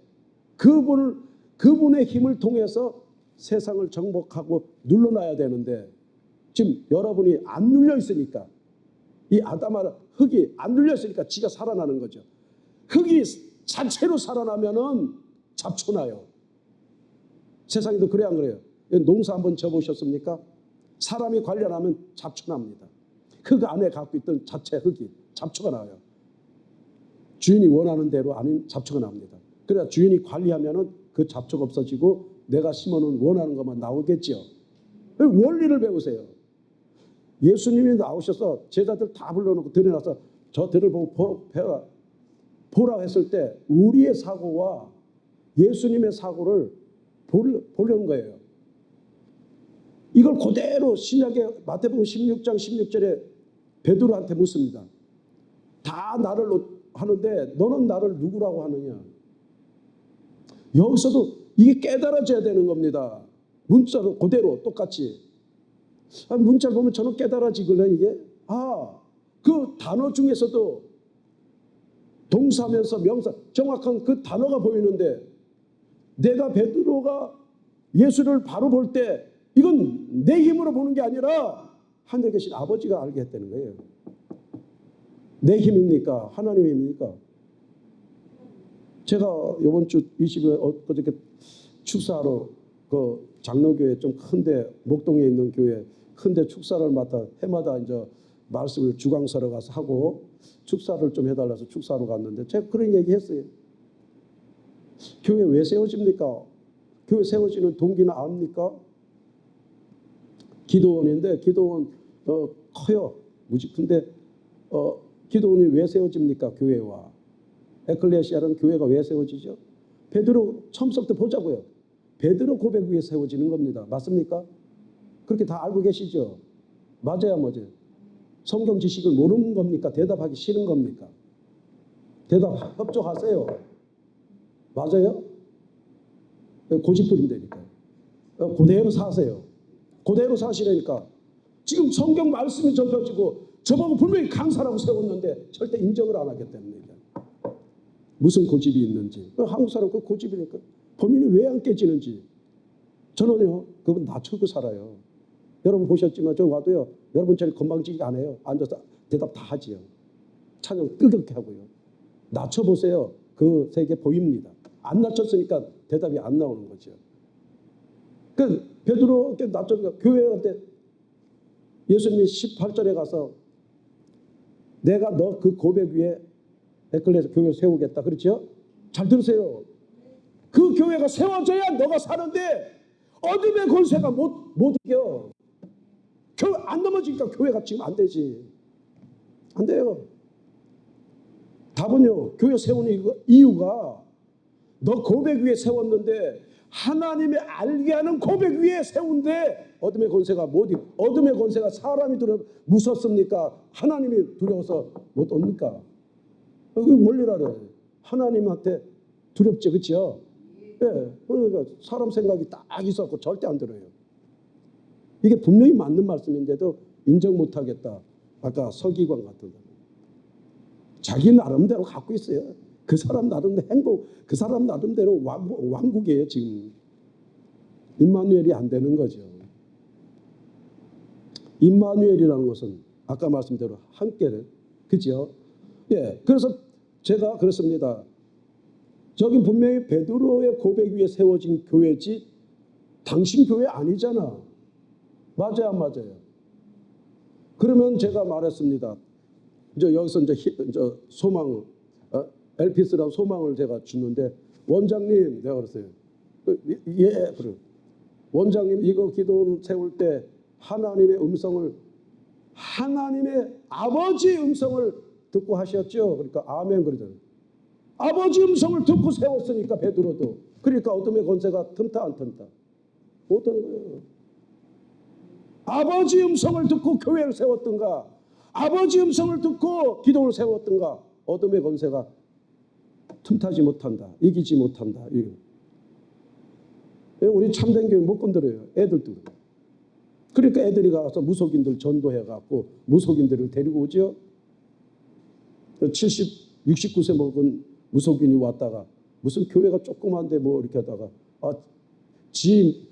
그분의 힘을 통해서 세상을 정복하고 눌러놔야 되는데 지금 여러분이 안 눌려 있으니까 이 아담아 흙이 안 눌려 있으니까 지가 살아나는 거죠. 흙이 자체로 살아나면은 잡초나요. 세상에도 그래 안 그래요? 농사 한번 져보셨습니까? 사람이 관련하면 잡초납니다. 흙 안에 갖고 있던 자체 흙이 잡초가 나와요. 주인이 원하는 대로 아닌 잡초가 납니다. 그래야 주인이 관리하면은 그 잡초가 없어지고 내가 심어놓은 원하는 것만 나오겠죠. 원리를 배우세요. 예수님이 나오셔서 제자들 다 불러놓고 들여놔서 저들을 보고 보라 했을 때 우리의 사고와 예수님의 사고를 보려는 거예요. 이걸 그대로 신약의 마태복음 16장 16절에 베드로한테 묻습니다. 다 나를 하는데 너는 나를 누구라고 하느냐. 여기서도 이게 깨달아져야 되는 겁니다. 문자로 그대로 똑같이. 문자를 보면 저는 깨달아지길래 이게 그 단어 중에서도 동사면서 명사 정확한 그 단어가 보이는데 내가 베드로가 예수를 바로 볼 때 이건 내 힘으로 보는 게 아니라 하늘에 계신 아버지가 알게 했다는 거예요. 내 힘입니까? 하나님의 힘입니까? 제가 이번 주 20일 어저께 축사하러 그 장로교회 좀 큰데 목동에 있는 교회 근데 축사를 해마다 이제 말씀을 주강서로 가서 하고 축사를 좀 해달라서 축사로 갔는데 제가 그런 얘기했어요. 교회 왜 세워집니까? 교회 세워지는 동기는 압니까? 기도원인데 기도원 커요. 무지. 근데 기도원이 왜 세워집니까? 교회와 에클레시아라는 교회가 왜 세워지죠? 베드로 처음부터 보자고요. 베드로 고백 위에 세워지는 겁니다. 맞습니까? 그렇게 다 알고 계시죠? 맞아요, 맞아요. 성경 지식을 모르는 겁니까? 대답하기 싫은 겁니까? 대답 협조하세요. 맞아요? 고집부린다니까. 그대로 사세요. 그대로 사시라니까. 지금 성경 말씀이 접혀지고 저보고 분명히 강사라고 세웠는데 절대 인정을 안 하겠다는 얘기야. 무슨 고집이 있는지. 한국 사람 그 고집이니까. 본인이 왜 안 깨지는지. 저는요, 그분 낮추고 살아요. 여러분 보셨지만 저 와도요, 여러분처럼 건방지게 안 해요. 앉아서 대답 다 하지요. 찬양 뜨겁게 하고요. 낮춰보세요. 그 세계 보입니다. 안 낮췄으니까 대답이 안 나오는 거죠. 그 베드로 낮춰서 교회 때 예수님이 18절에 가서 내가 너 그 고백 위에 에클레시아 교회를 세우겠다. 그렇죠? 잘 들으세요. 그 교회가 세워져야 너가 사는데 어둠의 권세가 못 이겨. 교회 안 넘어지니까 교회가 지금 안 되지. 안 돼요. 답은요. 교회 세우는 이유가 너 고백 위에 세웠는데 하나님의 알게 하는 고백 위에 세운데 어둠의 권세가 못 이겨. 어둠의 권세가 사람이 두려워 무섭습니까? 하나님이 두려워서 못 옵니까? 그 원리라래. 하나님한테 두렵지, 그렇죠? 예, 그러니까 사람 생각이 딱 있었고 절대 안 들어요. 이게 분명히 맞는 말씀인데도 인정 못하겠다. 아까 서기관 같은 사람. 자기 나름대로 갖고 있어요. 그 사람 나름대로 행복, 그 사람 나름대로 왕국이에요 지금. 임마누엘이 안 되는 거죠. 임마누엘이라는 것은 아까 말씀대로 함께를, 그죠? 예, 그래서 제가 그렇습니다. 저긴 분명히 베드로의 고백 위에 세워진 교회지 당신 교회 아니잖아. 맞아요, 안 맞아요? 그러면 제가 말했습니다. 이제 여기서 이제 소망, 엘피스라는 소망을 제가 주는데 원장님, 내가 그랬어요. 예, 그래. 원장님 이거 기도 세울 때 하나님의 음성을, 하나님의 아버지 음성을 듣고 하셨죠? 그러니까 아멘 그러잖아요. 아버지 음성을 듣고 세웠으니까 베드로도. 그러니까 어둠의 권세가 틈타 안 틈타? 못하는 거예요. 아버지 음성을 듣고 교회를 세웠던가, 아버지 음성을 듣고 기도를 세웠던가, 어둠의 권세가 틈타지 못한다. 이기지 못한다. 우리 참된 교회 못 건드려요. 애들도. 그러니까 애들이 가서 무속인들 전도해갖고 무속인들을 데리고 오죠. 69세 먹은 무속인이 왔다가 무슨 교회가 조그만데 뭐 이렇게 하다가 지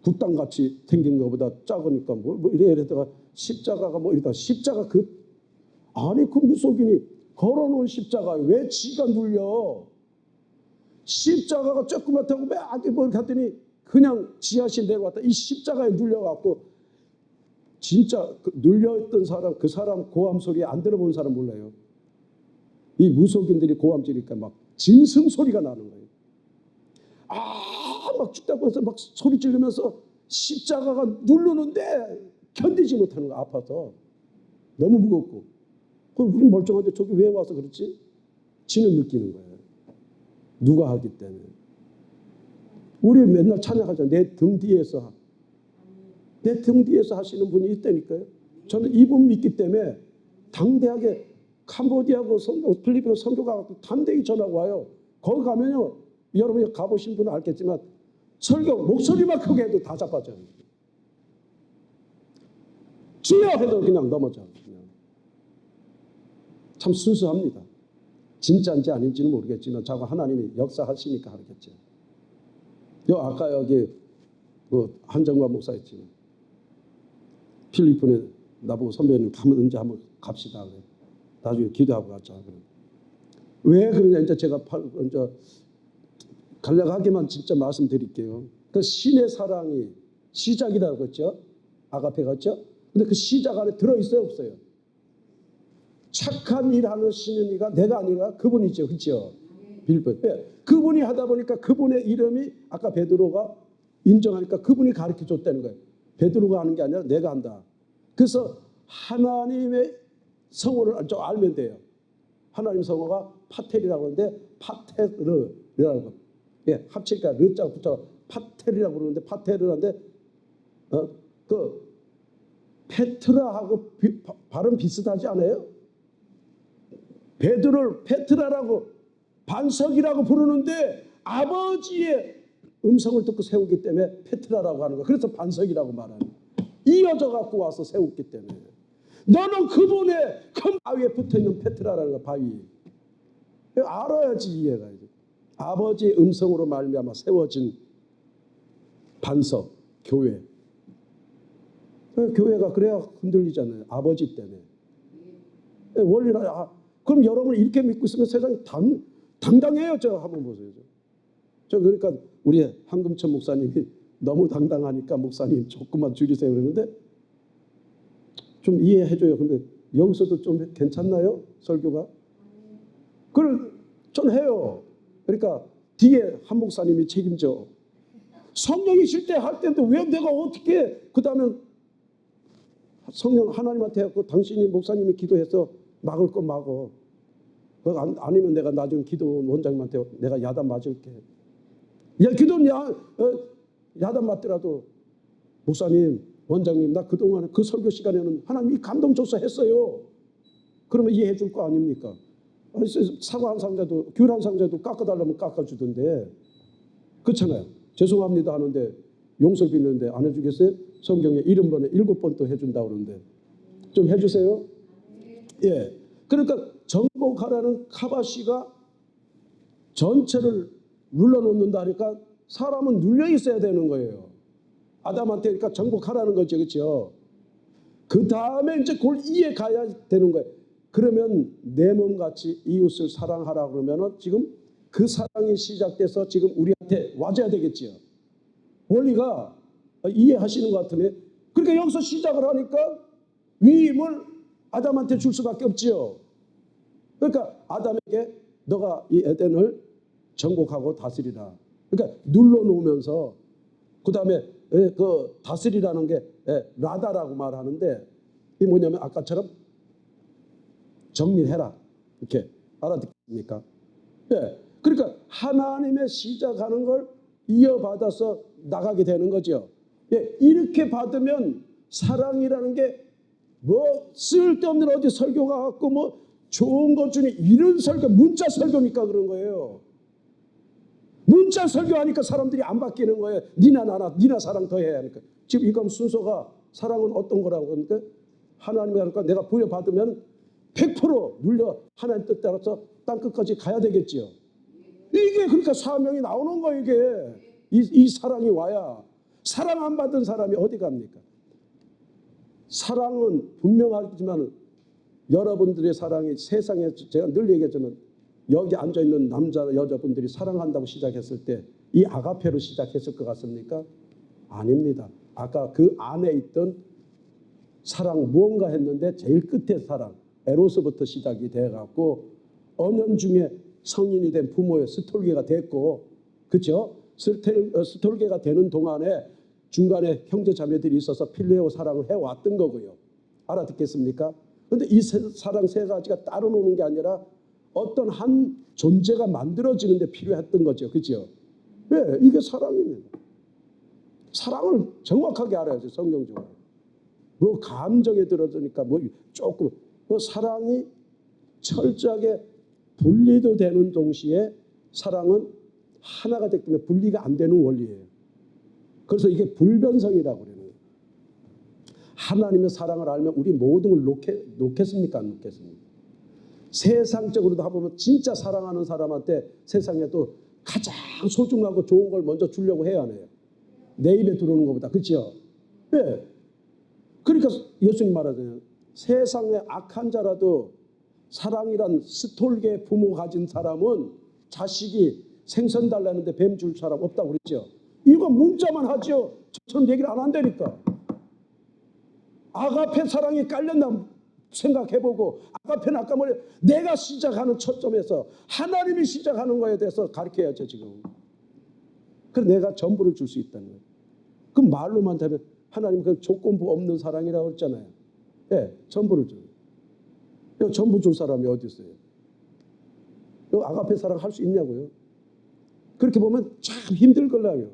국당같이 생긴 것보다 작으니까 뭐 이래다가 십자가가 뭐 이러다 십자가 아니 그 무속인이 걸어놓은 십자가 왜 지가 눌려? 십자가가 조그맣다고 뭐 이렇게 했더니 그냥 지하실 내려왔다. 이 십자가에 눌려갖고 진짜 눌려있던 사람, 그 사람 고함 소리 안 들어본 사람 몰라요. 이 무속인들이 고함 지르니까 막 짐승 소리가 나는 거예요. 막 죽다고 해서 막 소리 지르면서 십자가가 누르는데 견디지 못하는 거야. 아파서. 너무 무겁고. 그럼 우린 멀쩡한데 저기 왜 와서 그렇지? 지는 느끼는 거예요. 누가 하기 때문에. 우리 맨날 찬양하잖아요. 내 등 뒤에서. 내 등 뒤에서 하시는 분이 있다니까요. 저는 이분 믿기 때문에 당대하게 캄보디아고 필리핀 선교 가고 담대히 전화가 와요. 거기 가면요. 여러분이 가보신 분은 알겠지만 설교 목소리만 크게 해도 다 자빠져요. 주여 해도 그냥 넘어져. 그냥. 참 순수합니다. 진짜인지 아닌지는 모르겠지만 자꾸 하나님이 역사하시니까 하겠죠. 아까 여기 한정관 목사 있지만 필리핀에 나보고 선배님 가면 언제 한번 갑시다. 그래. 나중에 기도하고 가자. 그래. 왜 그러냐 이제 제가 먼저 간략하게만 진짜 말씀드릴게요. 그 신의 사랑이 시작이라고 했죠. 아가페가 있죠. 근데 그 시작 안에 들어있어요, 없어요? 착한 일 하시는 이가 내가 아니라 그분이죠, 그렇죠? 빌보. 그분이 하다 보니까 그분의 이름이 아까 베드로가 인정하니까 그분이 가르쳐 줬다는 거예요. 베드로가 하는 게 아니라 내가 한다. 그래서 하나님의 성호를 좀 알면 돼요. 하나님 성호가 파텔이라고 하는데 파테르라고 거. 합치니까 르자 붙여 파텔이라고 그러는데 파테르라는데 그 페트라하고 발음 비슷하지 않아요? 베드로를 페트라라고 반석이라고 부르는데 아버지의 음성을 듣고 세우기 때문에 페트라라고 하는 거예요. 그래서 반석이라고 말하는 거예요. 이어져 갖고 와서 세웠기 때문에 너는 그분의 큰 바위에 붙어있는 페트라라는 거 바위 알아야지 이해가 돼. 아버지의 음성으로 말미암아 세워진 반석 교회. 교회가 그래야 흔들리잖아요. 아버지 때문에. 원리라. 그럼 여러분 이렇게 믿고 있으면 세상이 당당해요. 저 한번 보세요. 저 그러니까 우리 한금천 목사님이 너무 당당하니까 목사님 조금만 줄이세요 그러는데 좀 이해해줘요. 근데 여기서도 좀 괜찮나요? 설교가? 그걸 좀 해요. 그러니까 뒤에 한 목사님이 책임져. 성령이 쉴 때 할 때도 왜 내가 어떻게 그 다음에 성령 하나님한테 하고 당신이 목사님이 기도해서 막을 거 막어. 아니면 내가 나중에 기도 원장님한테 내가 야단 맞을게. 기도는 야단 맞더라도 목사님 원장님 나 그동안에 그 설교 시간에는 하나님이 감동 줘서 했어요. 그러면 이해해 줄 거 아닙니까? 사과 한 상자도 귤 한 상자도 깎아달라면 깎아주던데 그렇잖아요. 죄송합니다 하는데 용서를 빌는데 안 해주겠어요? 성경에 70번에 7번 또 해준다고 그러는데 좀 해주세요. 그러니까 정복하라는 카바시가 전체를 눌러놓는다 하니까 사람은 눌려 있어야 되는 거예요. 아담한테 그러니까 정복하라는 거죠. 그렇죠? 그 다음에 이제 그걸 이해가야 되는 거예요. 그러면 내 몸같이 이웃을 사랑하라 그러면은 지금 그 사랑이 시작돼서 지금 우리한테 와줘야 되겠지요. 원리가 이해하시는 것 같으네. 그러니까 여기서 시작을 하니까 위임을 아담한테 줄 수밖에 없지요. 그러니까 아담에게 너가 이 에덴을 정복하고 다스리라. 그러니까 눌러놓으면서 그 다음에 그 다스리라는 게 라다라고 말하는데 이게 뭐냐면 아까처럼 정리해라. 이렇게 알아듣습니까? 그러니까 하나님의 시작하는 걸 이어받아서 나가게 되는 거죠. 이렇게 받으면 사랑이라는 게 뭐 쓸데없는 어디 설교가 갖고 뭐 좋은 것 중에 이런 설교 문자 설교니까 그런 거예요. 문자 설교하니까 사람들이 안 바뀌는 거예요. 니나 나나 니나 사랑 더 해야 하니까. 지금 이건 순서가 사랑은 어떤 거라고 하니까 하나님이 하니까 내가 부여받으면 100% 눌려 하나님 뜻 따라서 땅끝까지 가야 되겠지요. 이게 그러니까 사명이 나오는 거예요. 이게 이 사랑이 와야. 사랑 안 받은 사람이 어디 갑니까? 사랑은 분명하지만 여러분들의 사랑이 세상에 제가 늘 얘기했지만 여기 앉아있는 남자 여자분들이 사랑한다고 시작했을 때 이 아가페로 시작했을 것 같습니까? 아닙니다. 아까 그 안에 있던 사랑 무언가 했는데 제일 끝에 사랑 에로스부터 시작이 돼갖고 언연중에 성인이 된 부모의 스톨게가 됐고 그렇죠? 스톨게가 되는 동안에 중간에 형제 자매들이 있어서 필레오 사랑을 해왔던 거고요. 알아듣겠습니까? 그런데 이 사랑 세 가지가 따로 노는 게 아니라 어떤 한 존재가 만들어지는 데 필요했던 거죠. 그렇죠? 왜? 이게 사랑입니다. 사랑을 정확하게 알아야죠. 성경적으로. 뭐 감정에 들어드니까 뭐 조금 그 사랑이 철저하게 분리도 되는 동시에 사랑은 하나가 되기 때문에 분리가 안 되는 원리예요. 그래서 이게 불변성이라고 그러는 거예요. 하나님의 사랑을 알면 우리 모든 걸 놓겠습니까? 안 놓겠습니까? 세상적으로도 해보면 진짜 사랑하는 사람한테 세상에도 가장 소중하고 좋은 걸 먼저 주려고 해야 하네요. 내 입에 들어오는 것보다. 그렇죠? 왜? 그러니까 예수님 말하잖아요. 세상에 악한 자라도 사랑이란 스톨게 부모 가진 사람은 자식이 생선 달라는데 뱀 줄 사람 없다고 그랬죠. 이거 문자만 하죠. 저처럼 얘기를 안 한다니까. 아가페 사랑이 깔렸나 생각해보고, 아가페는 아까 뭐래, 내가 시작하는 초점에서 하나님이 시작하는 거에 대해서 가르쳐야죠 지금. 그래서 내가 전부를 줄 수 있다는 거예요. 그 말로만 되면 하나님 그 조건부 없는 사랑이라고 했잖아요. 예, 전부를 줘요. 전부 줄 사람이 어디 있어요? 아가페 사랑 할 수 있냐고요? 그렇게 보면 참 힘들걸요.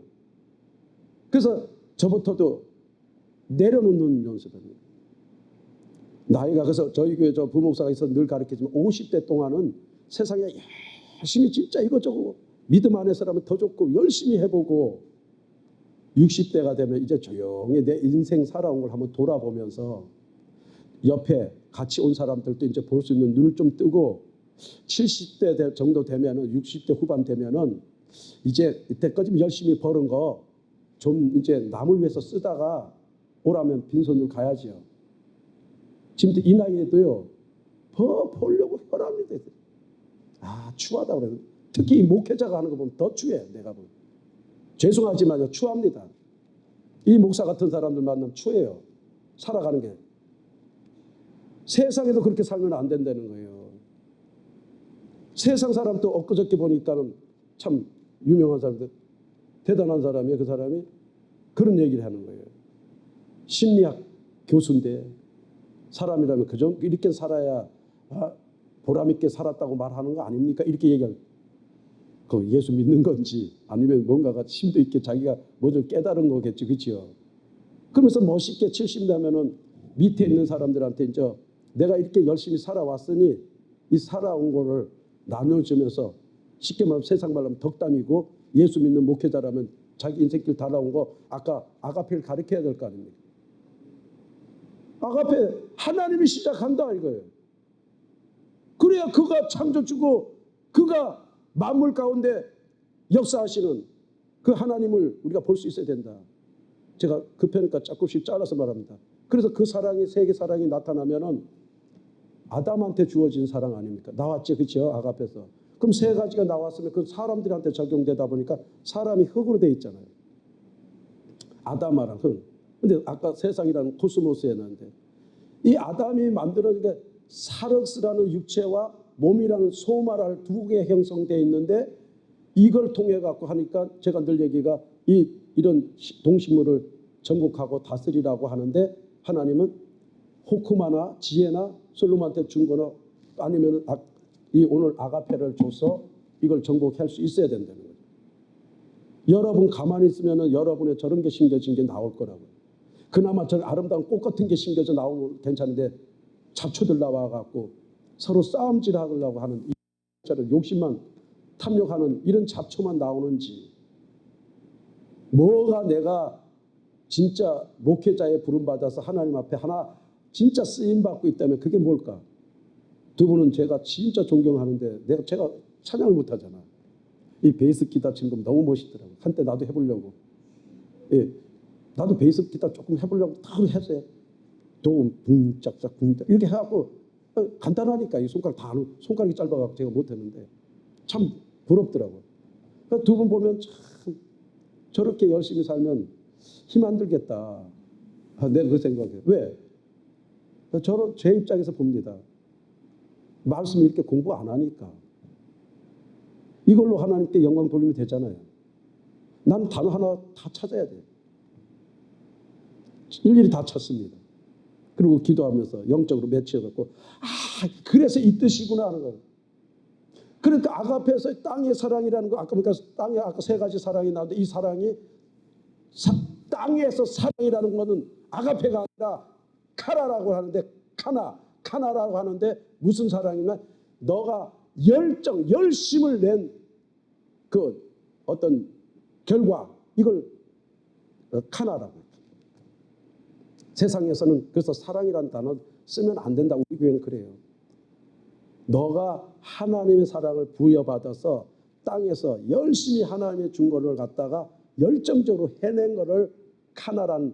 그래서 저부터도 내려놓는 연습을 합니다. 나이가, 그래서 저희 교회 저 부목사가 있어서 늘 가르치지만 50대 동안은 세상에 열심히 진짜 이것저것 믿음 안에서라면 더 좋고 열심히 해보고, 60대가 되면 이제 조용히 내 인생 살아온 걸 한번 돌아보면서 옆에 같이 온 사람들도 이제 볼 수 있는 눈을 좀 뜨고, 70대 정도 되면은, 60대 후반 되면은 이제 이때까지 열심히 벌은 거 좀 이제 남을 위해서 쓰다가 오라면 빈손으로 가야지요. 지금 이 나이에도요, 더 벌려고 혈압니다. 추하다 그래요. 특히 이 목회자가 하는 거 보면 더 추해. 내가 보면 죄송하지만요, 추합니다. 이 목사 같은 사람들 만나면 추해요. 살아가는 게. 세상에도 그렇게 살면 안 된다는 거예요. 세상 사람도 엊그저께 보니까는 참 유명한 사람들, 대단한 사람이에요. 그 사람이 그런 얘기를 하는 거예요. 심리학 교수인데, 사람이라면 그저 이렇게 살아야 보람 있게 살았다고 말하는 거 아닙니까? 이렇게 얘기하는. 그 예수 믿는 건지 아니면 뭔가가 심도 있게 자기가 뭐 좀 깨달은 거겠지, 그렇죠? 그러면서 멋있게 70 되면은 밑에 있는 사람들한테 이제 내가 이렇게 열심히 살아왔으니 이 살아온 거를 나눠주면서, 쉽게 말하면 세상 말로 하면 덕담이고, 예수 믿는 목회자라면 자기 인생길 달아온 거 아까 아가페를 가르쳐야 될 거 아닙니까? 아가페 하나님이 시작한다 이거예요. 그래야 그가 창조주고 그가 만물 가운데 역사하시는 그 하나님을 우리가 볼 수 있어야 된다. 제가 급하니까 조금씩 잘라서 말합니다. 그래서 그 사랑이, 세계 사랑이 나타나면은 아담한테 주어진 사랑 아닙니까? 나왔죠, 그렇죠? 아가페에서. 그럼 세 가지가 나왔으면 그 사람들한테 적용되다 보니까 사람이 흙으로 돼 있잖아요. 아담아랑 흙. 근데 아까 세상이라는 코스모스에 나는데, 이 아담이 만들어진 게 사륵스라는 육체와 몸이라는 소마랄 두 개 형성되어 있는데, 이걸 통해 갖고 하니까 제가 늘 얘기가 이런 동식물을 정복하고 다스리라고 하는데, 하나님은 호크마나 지혜나 솔로몬한테 준 거나 아니면 이 오늘 아가페를 줘서 이걸 정복할 수 있어야 된다는 거죠. 여러분 가만히 있으면 여러분의 저런 게 심겨진 게 나올 거라고요. 그나마 저런 아름다운 꽃 같은 게 심겨져 나오면 괜찮은데, 잡초들 나와갖고 서로 싸움질 하려고 하는 이 욕심만 탐욕하는 이런 잡초만 나오는지, 뭐가 내가 진짜 목회자의 부름받아서 하나님 앞에 하나 진짜 쓰임받고 있다면 그게 뭘까? 두 분은 제가 진짜 존경하는데 제가 찬양을 못하잖아. 이 베이스 기타 치는 거 너무 멋있더라고. 한때 나도 해보려고. 예, 나도 베이스 기타 조금 해보려고 다 했어요. 도움 붕짝짝 붕짝 이렇게 해갖고 간단하니까 이 손가락 다 손가락이 짧아갖고 제가 못했는데 참 부럽더라고요. 그러니까 두 분 보면 참 저렇게 열심히 살면 힘 안 들겠다. 내가 그 생각해요. 왜? 저는 제 입장에서 봅니다. 말씀 이렇게 공부 안 하니까 이걸로 하나님께 영광 돌리면 되잖아요. 난 단어 하나 다 찾아야 돼요. 일일이 다 찾습니다. 그리고 기도하면서 영적으로 매치해갖고 그래서 이 뜻이구나 하는 거예요. 그러니까 아가페에서 땅의 사랑이라는 거, 아까 보니까 땅에 아까 세 가지 사랑이 나오는데, 이 사랑이 땅에서 사랑이라는 거는 아가페가 아니라 카라라고 하는데, 카나라고 하는데 무슨 사랑이냐? 너가 열심을 낸 그 어떤 결과, 이걸 카나라고. 세상에서는 그래서 사랑이라는 단어 쓰면 안 된다. 우리 교회는 그래요. 너가 하나님의 사랑을 부여받아서 땅에서 열심히 하나님의 준 거를 갖다가 열정적으로 해낸 거를 카나란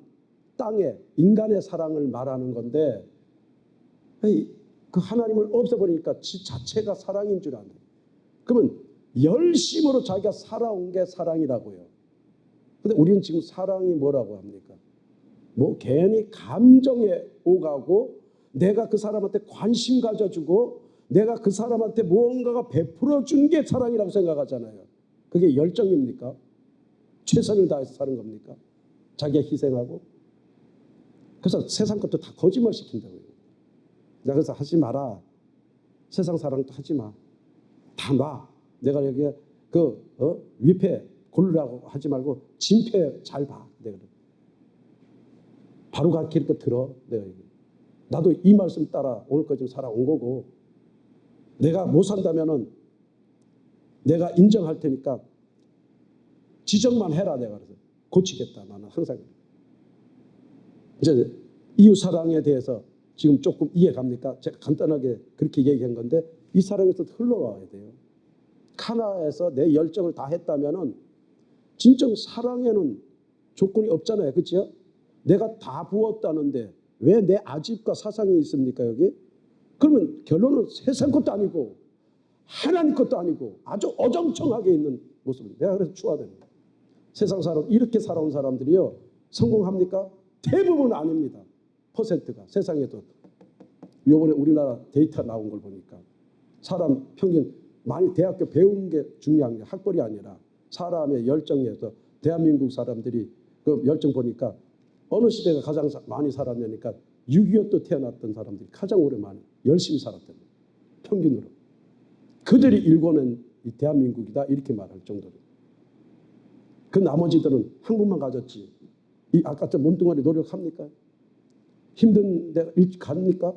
땅에 인간의 사랑을 말하는 건데, 그 하나님을 없애버리니까 지 자체가 사랑인 줄 아는. 그러면 열심으로 자기가 살아온 게 사랑이라고요. 근데 우리는 지금 사랑이 뭐라고 합니까? 뭐 괜히 감정에 오가고 내가 그 사람한테 관심 가져주고 내가 그 사람한테 무언가가 베풀어 준 게 사랑이라고 생각하잖아요. 그게 열정입니까? 최선을 다해서 사는 겁니까? 자기가 희생하고. 그래서 세상 것도 다 거짓말 시킨다고요. 그래서 하지 마라. 세상 사랑도 하지 마. 다 놔. 내가 여기에 위패 고르라고 하지 말고 진패 잘 봐. 내가 바로 가르칠 거 들어. 내가 나도 이 말씀 따라 오늘까지 살아온 거고 내가 못 산다면은 내가 인정할 테니까 지적만 해라. 내가 그래서 고치겠다. 나는 항상 이제 이웃 사랑에 대해서 지금 조금 이해 갑니까? 제가 간단하게 그렇게 얘기한 건데 이 사랑에서 흘러와야 돼요. 하나에서 내 열정을 다 했다면은 진정 사랑에는 조건이 없잖아요. 그렇죠? 내가 다 부었다는데 왜 내 아집과 사상이 있습니까 여기? 그러면 결론은 세상 것도 아니고 하나님 것도 아니고 아주 어정쩡하게 있는 모습입니다. 내가 그래서 추하됩니다. 세상 사람 이렇게 살아온 사람들이요 성공합니까? 대부분 아닙니다. 퍼센트가 세상에도 이번에 우리나라 데이터 나온 걸 보니까 사람 평균 많이 대학교 배운 게 중요한 게 학벌이 아니라 사람의 열정에서 대한민국 사람들이 그 열정 보니까 어느 시대가 가장 많이 살았냐니까 6.25 때 태어났던 사람들이 가장 오래 많이 열심히 살았던 평균으로 그들이 일궈낸 이 대한민국이다 이렇게 말할 정도로 그 나머지들은 학문만 가졌지 이 아까 저 몸뚱아리 노력합니까? 힘든 데가 일찍 갑니까?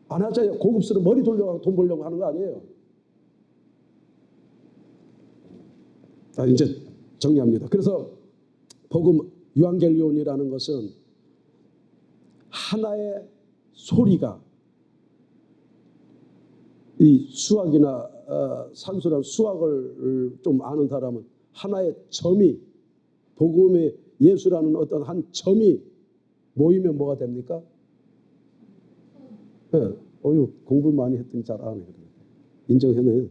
안 하자요. 고급스러운 머리 돌려가고 돈 벌려고 하는 거 아니에요. 이제 정리합니다. 그래서 복음 유앙겔리온이라는 것은 하나의 소리가 이 수학이나 산수란 수학을 좀 아는 사람은 하나의 점이 복음의 예수라는 어떤 한 점이 모이면 뭐가 됩니까? 네. 공부 많이 했더니 잘 아네. 인정해내.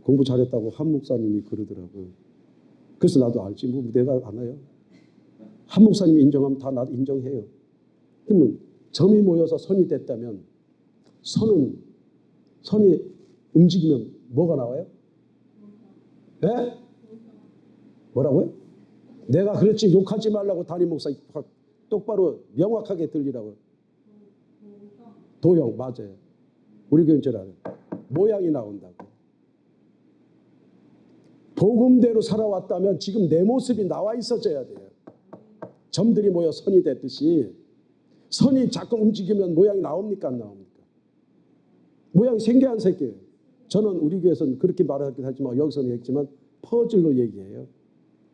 공부 잘했다고 한 목사님이 그러더라고요. 그래서 나도 알지. 뭐 내가 아나요? 한 목사님이 인정하면 다 나도 인정해요. 그러면 점이 모여서 선이 됐다면 선이 움직이면 뭐가 나와요? 네? 뭐라고요? 내가 그랬지 욕하지 말라고 담임 목사 똑바로 명확하게 들리라고. 도형 맞아요. 우리 교회는 줄 알아요. 모양이 나온다고. 복음대로 살아왔다면 지금 내 모습이 나와 있어져야 돼요. 점들이 모여 선이 됐듯이 선이 자꾸 움직이면 모양이 나옵니까 안 나옵니까? 모양이 생겨 안 생겨요? 저는 우리 교회에서는 그렇게 말하긴 하지만 여기서는 얘기했지만 퍼즐로 얘기해요.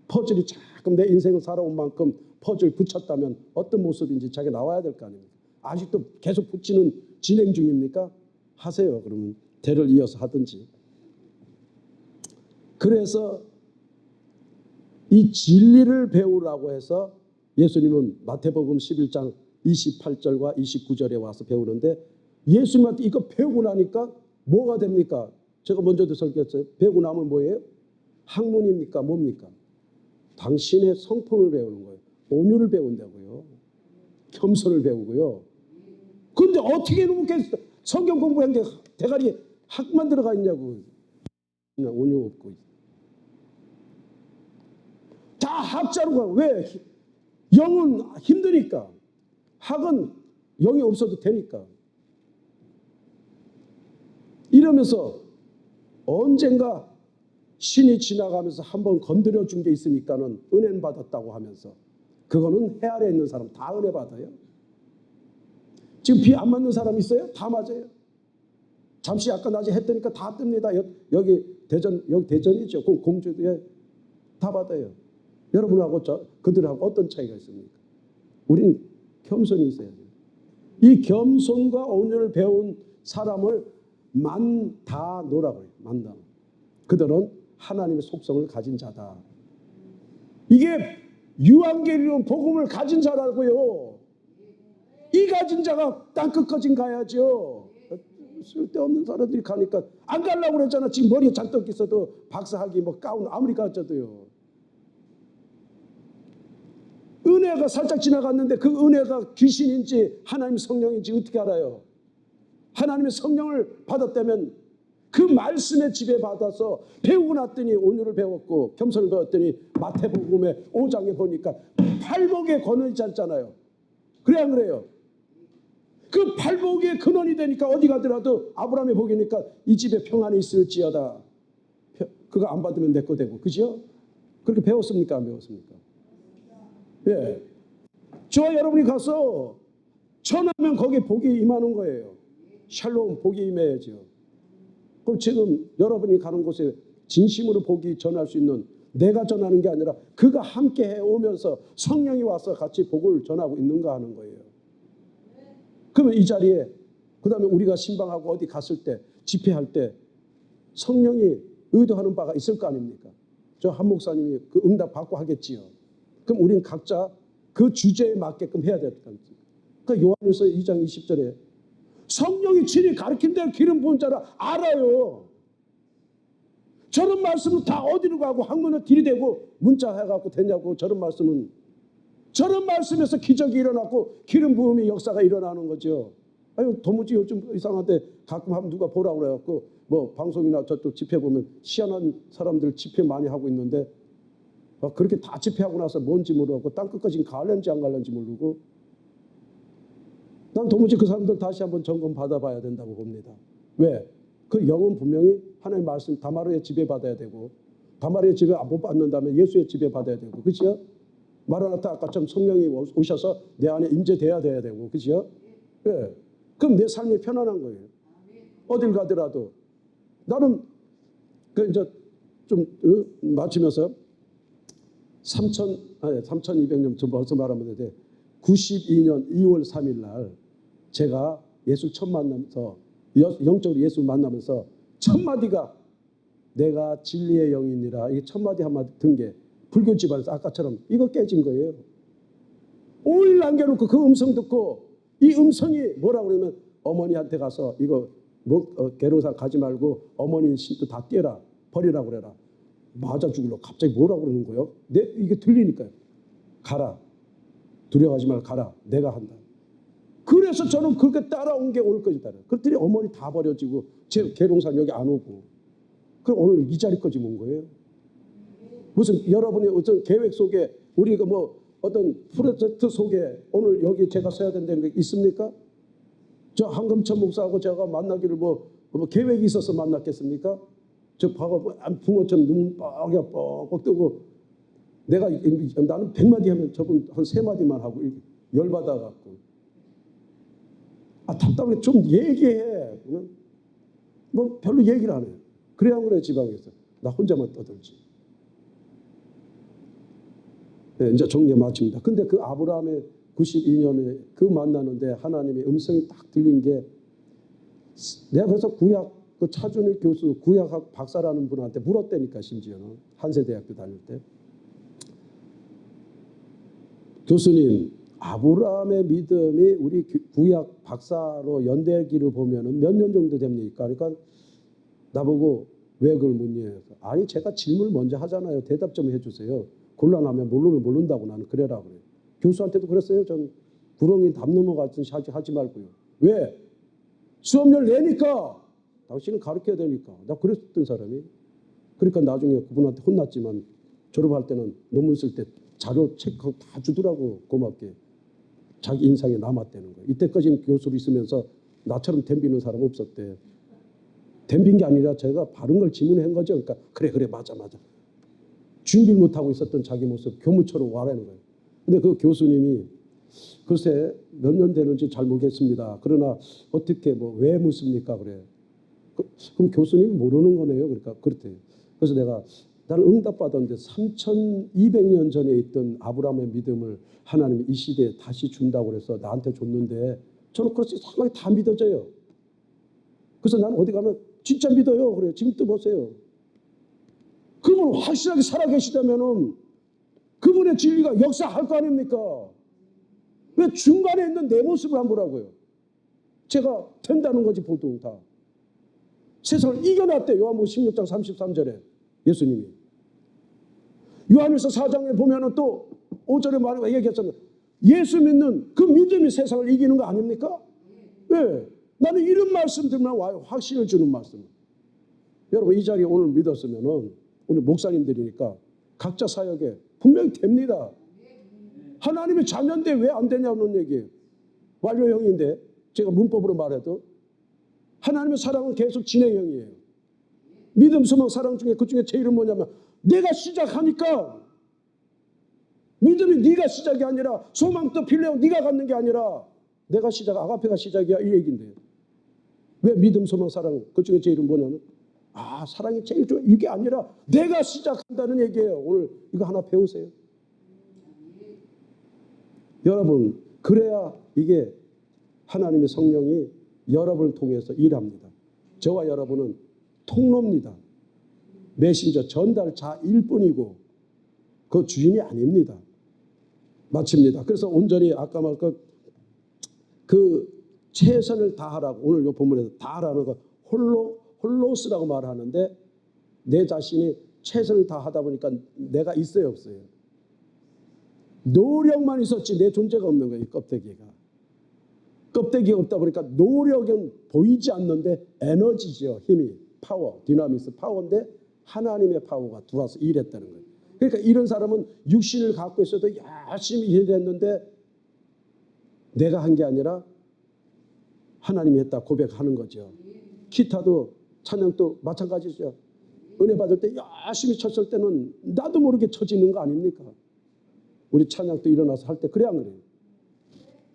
퍼즐이 자꾸 내 인생을 살아온 만큼 퍼즐 붙였다면 어떤 모습인지 자기가 나와야 될 거 아닙니까? 아직도 계속 붙이는 진행 중입니까? 하세요. 그러면 대를 이어서 하든지. 그래서 이 진리를 배우라고 해서 예수님은 마태복음 11장 28절과 29절에 와서 배우는데 예수님한테 이거 배우고 나니까 뭐가 됩니까? 제가 먼저도 설교했어요. 배우고 나면 뭐예요? 학문입니까? 뭡니까? 당신의 성품을 배우는 거예요. 온유를 배운다고요. 겸손을 배우고요. 근데 어떻게 그렇게 성경 공부한 게 대가리에 학만 들어가 있냐고. 그냥 온유 없고. 다 학자로 가. 왜? 영은 힘드니까. 학은 영이 없어도 되니까. 이러면서 언젠가 신이 지나가면서 한번 건드려 준 게 있으니까는 은혜는 받았다고 하면서 그거는 해 아래에 있는 사람 다 은혜 받아요. 지금 비 안 맞는 사람 있어요? 다 맞아요. 잠시 아까 낮에 했더니까 다 뜹니다. 여기 대전이죠. 공주에 다 받아요. 여러분하고 그들하고 어떤 차이가 있습니까? 우린 겸손이 있어야 돼요. 이 겸손과 온유를 배운 사람을 만다노라고 해요. 만다. 그들은 하나님의 속성을 가진 자다. 이게 유앙겔리온 복음을 가진 자라고요. 이 가진 자가 땅끝까지 가야죠. 쓸데없는 사람들이 가니까 안 가려고 그랬잖아. 지금 머리에 잔뜩 있어도 박사학위 뭐 가운 아무리 가져도요. 은혜가 살짝 지나갔는데 그 은혜가 귀신인지 하나님 성령인지 어떻게 알아요? 하나님의 성령을 받았다면 그 말씀에 지배받아서 배우고 났더니 온유를 배웠고 겸손을 배웠더니 마태복음의 5장에 보니까 팔복의 권원이 있잖아요. 그래 안 그래요? 그 팔복의 근원이 되니까 어디 가더라도 아브라함의 복이니까 이 집에 평안이 있을지어다. 그거 안 받으면 내 거 되고. 그죠? 그렇게 배웠습니까? 안 배웠습니까? 예. 저와 여러분이 가서 전하면 거기에 복이 임하는 거예요. 샬롬, 복이 임해야죠. 그럼 지금 여러분이 가는 곳에 진심으로 복이 전할 수 있는, 내가 전하는 게 아니라 그가 함께 해오면서 성령이 와서 같이 복을 전하고 있는가 하는 거예요. 그러면 이 자리에 그 다음에 우리가 신방하고 어디 갔을 때 집회할 때 성령이 의도하는 바가 있을 거 아닙니까? 저 한 목사님이 그 응답 받고 하겠지요. 그럼 우리는 각자 그 주제에 맞게끔 해야 될 거 아닙니까? 그러니까 요한일서 2장 20절에 성령이 친히 가르친 대로 기름 부은 자를 알아요. 저런 말씀은 다 어디로 가고 학문을 들이대고 문자 해갖고 되냐고. 저런 말씀은, 저런 말씀에서 기적이 일어났고 기름 부음의 역사가 일어나는 거죠. 아유, 도무지 요즘 이상한데 가끔 하면 누가 보라고 그래갖고 뭐 방송이나 저쪽 집회 보면 희한한 사람들 집회 많이 하고 있는데 그렇게 다 집회하고 나서 뭔지 모르고 땅끝까지 갈는지 안 갈는지 모르고, 난 도무지 그 사람들 다시 한번 점검 받아봐야 된다고 봅니다. 왜? 그 영은 분명히 하나님의 말씀 다마르의 지배받아야 되고, 다마르의 지배 못 받는다면 예수의 지배받아야 되고, 그렇죠? 마라나타 아까처럼 성령이 오셔서 내 안에 임재돼야 돼야 되고, 그렇죠? 예. 그럼 내 삶이 편안한 거예요. 어딜 가더라도. 나는 그 이제 좀 마치면서 3200년 좀 벌써 말하면 돼. 92년 2월 3일 날 제가 예수 처음 만나면서 영적으로 예수 만나면서 첫 마디가 내가 진리의 영이니라. 이게 첫 마디 한마디 든 게 불교 집안에서 아까처럼 이거 깨진 거예요. 5일 남겨놓고 그 음성 듣고, 이 음성이 뭐라고 그러면 어머니한테 가서 이거 계룡산 가지 말고 어머니 신도 다 떼라, 버리라고 그래라. 맞아 죽으려고 갑자기 뭐라고 그러는 거예요? 이게 들리니까요. 가라. 두려워하지 말고 가라. 내가 한다. 그래서 저는 그렇게 따라온 게 올 거지. 그랬더니 어머니 다 버려지고 제 계룡산 여기 안 오고. 그럼 오늘 이 자리까지 온 거예요. 무슨 여러분의 어떤 계획 속에 우리가 뭐 어떤 프로젝트 속에 오늘 여기 제가 서야 된다는 게 있습니까? 저 한금천 목사하고 제가 만나기를 뭐 계획이 있어서 만났겠습니까? 저 봐봐, 붕어처럼 눈 뻑 뜨고 나는 100마디 하면 저분 한 3마디만 하고 열받아갖고 답답해. 좀 얘기해. 뭐 별로 얘기를 안 해요. 그래야 그래. 지방에서 나 혼자만 떠들지. 네, 이제 정리 마칩니다. 근데 그 아브라함의 92년에 그 만나는데 하나님의 음성이 딱 들린 게, 내가 그래서 구약 그 차준일 교수 구약학 박사라는 분한테 물었다니까. 심지어는 한세대학교 다닐 때, 교수님, 아브라함의 믿음이 우리 구약 박사로 연대기를 보면은 몇 년 정도 됩니까? 그러니까 나보고 왜 그걸 묻냐. 아니, 제가 질문을 먼저 하잖아요. 대답 좀 해주세요. 곤란하면 모르면 모른다고 나는 그래라 그래요. 교수한테도 그랬어요. 전 구렁이 담 넘어가듯이 하지 말고요. 왜? 수업료를 내니까. 당신은 가르쳐야 되니까. 나 그랬던 사람이. 그러니까 나중에 그분한테 혼났지만 졸업할 때는 논문 쓸 때 자료 체크 다 주더라고. 고맙게. 자기 인상에 남았다는 거예요. 이때까지는 교수로 있으면서 나처럼 덤비는 사람 없었대. 덤빈 게 아니라 제가 바른 걸 질문한 거죠. 그러니까 그래 맞아. 준비를 못하고 있었던 자기 모습 교무처럼 와라는 거예요. 근데 그 교수님이 글쎄 몇 년 되는지 잘 모르겠습니다. 그러나 어떻게 왜 묻습니까? 그래. 그럼 교수님이 모르는 거네요. 그러니까 그렇대요. 그래서 나는 응답받았는데 3200년 전에 있던 아브라함의 믿음을 하나님이 이 시대에 다시 준다고 그래서 나한테 줬는데 저는 그렇지 상당히 다 믿어져요. 그래서 난 어디 가면 진짜 믿어요. 그래요. 지금 또 보세요. 그분 확실하게 살아계시다면은 그분의 진리가 역사할 거 아닙니까? 왜 중간에 있는 내 모습을 안 보라고요? 제가 된다는 거지 보통 다. 세상을 이겨놨대. 요한복음 16장 33절에 예수님이. 요한일서 4장에 보면은 또 5절에 말하고 얘기했잖아요. 예수 믿는 그 믿음이 세상을 이기는 거 아닙니까? 왜? 나는 이런 말씀 들으면 와요. 확신을 주는 말씀. 여러분 이 자리에 오늘 믿었으면은 오늘 목사님들이니까 각자 사역에 분명히 됩니다. 하나님의 자녀인데 왜 안 되냐는 얘기예요. 완료형인데 제가 문법으로 말해도 하나님의 사랑은 계속 진행형이에요. 믿음, 소망, 사랑 중에 그 중에 제일은 뭐냐면 내가 시작하니까 믿음이 네가 시작이 아니라 소망도 필레오 네가 갖는 게 아니라 내가 시작, 아가페가 시작이야 이 얘기인데 왜 믿음, 소망, 사랑 그 중에 제일은 뭐냐면 사랑이 제일 좋아 이게 아니라 내가 시작한다는 얘기예요. 오늘 이거 하나 배우세요. 여러분 그래야 이게 하나님의 성령이 여러분을 통해서 일합니다. 저와 여러분은 통로입니다. 메신저 전달자일 뿐이고 그 주인이 아닙니다. 마칩니다. 그래서 온전히 아까 말 그 최선을 다하라고 오늘 이 본문에서 다하라는 거 홀로스라고 말하는데 내 자신이 최선을 다하다 보니까 내가 있어요 없어요? 노력만 있었지 내 존재가 없는 거예요. 껍데기가 없다 보니까 노력은 보이지 않는데 에너지죠. 힘이 파워 디나미스 파워인데 하나님의 파워가 들어와서 일했다는 거예요. 그러니까 이런 사람은 육신을 갖고 있어도 열심히 일했는데 내가 한 게 아니라 하나님이 했다 고백하는 거죠. 기타도 찬양도 마찬가지죠. 은혜 받을 때 열심히 쳤을 때는 나도 모르게 쳐지는 거 아닙니까? 우리 찬양도 일어나서 할 때 그래 안 그래요?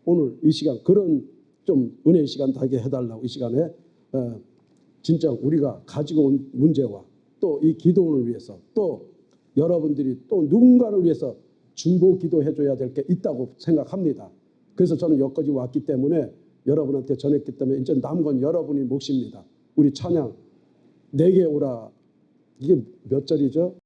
오늘 이 시간 그런 좀 은혜의 시간 되게 해달라고 이 시간에 진짜 우리가 가지고 온 문제와 또 이 기도원을 위해서 또 여러분들이 또 누군가를 위해서 중보 기도해줘야 될 게 있다고 생각합니다. 그래서 저는 여기까지 왔기 때문에 여러분한테 전했기 때문에 이제 남은 건 여러분이 몫입니다. 우리 찬양 내게 오라 이게 몇 절이죠?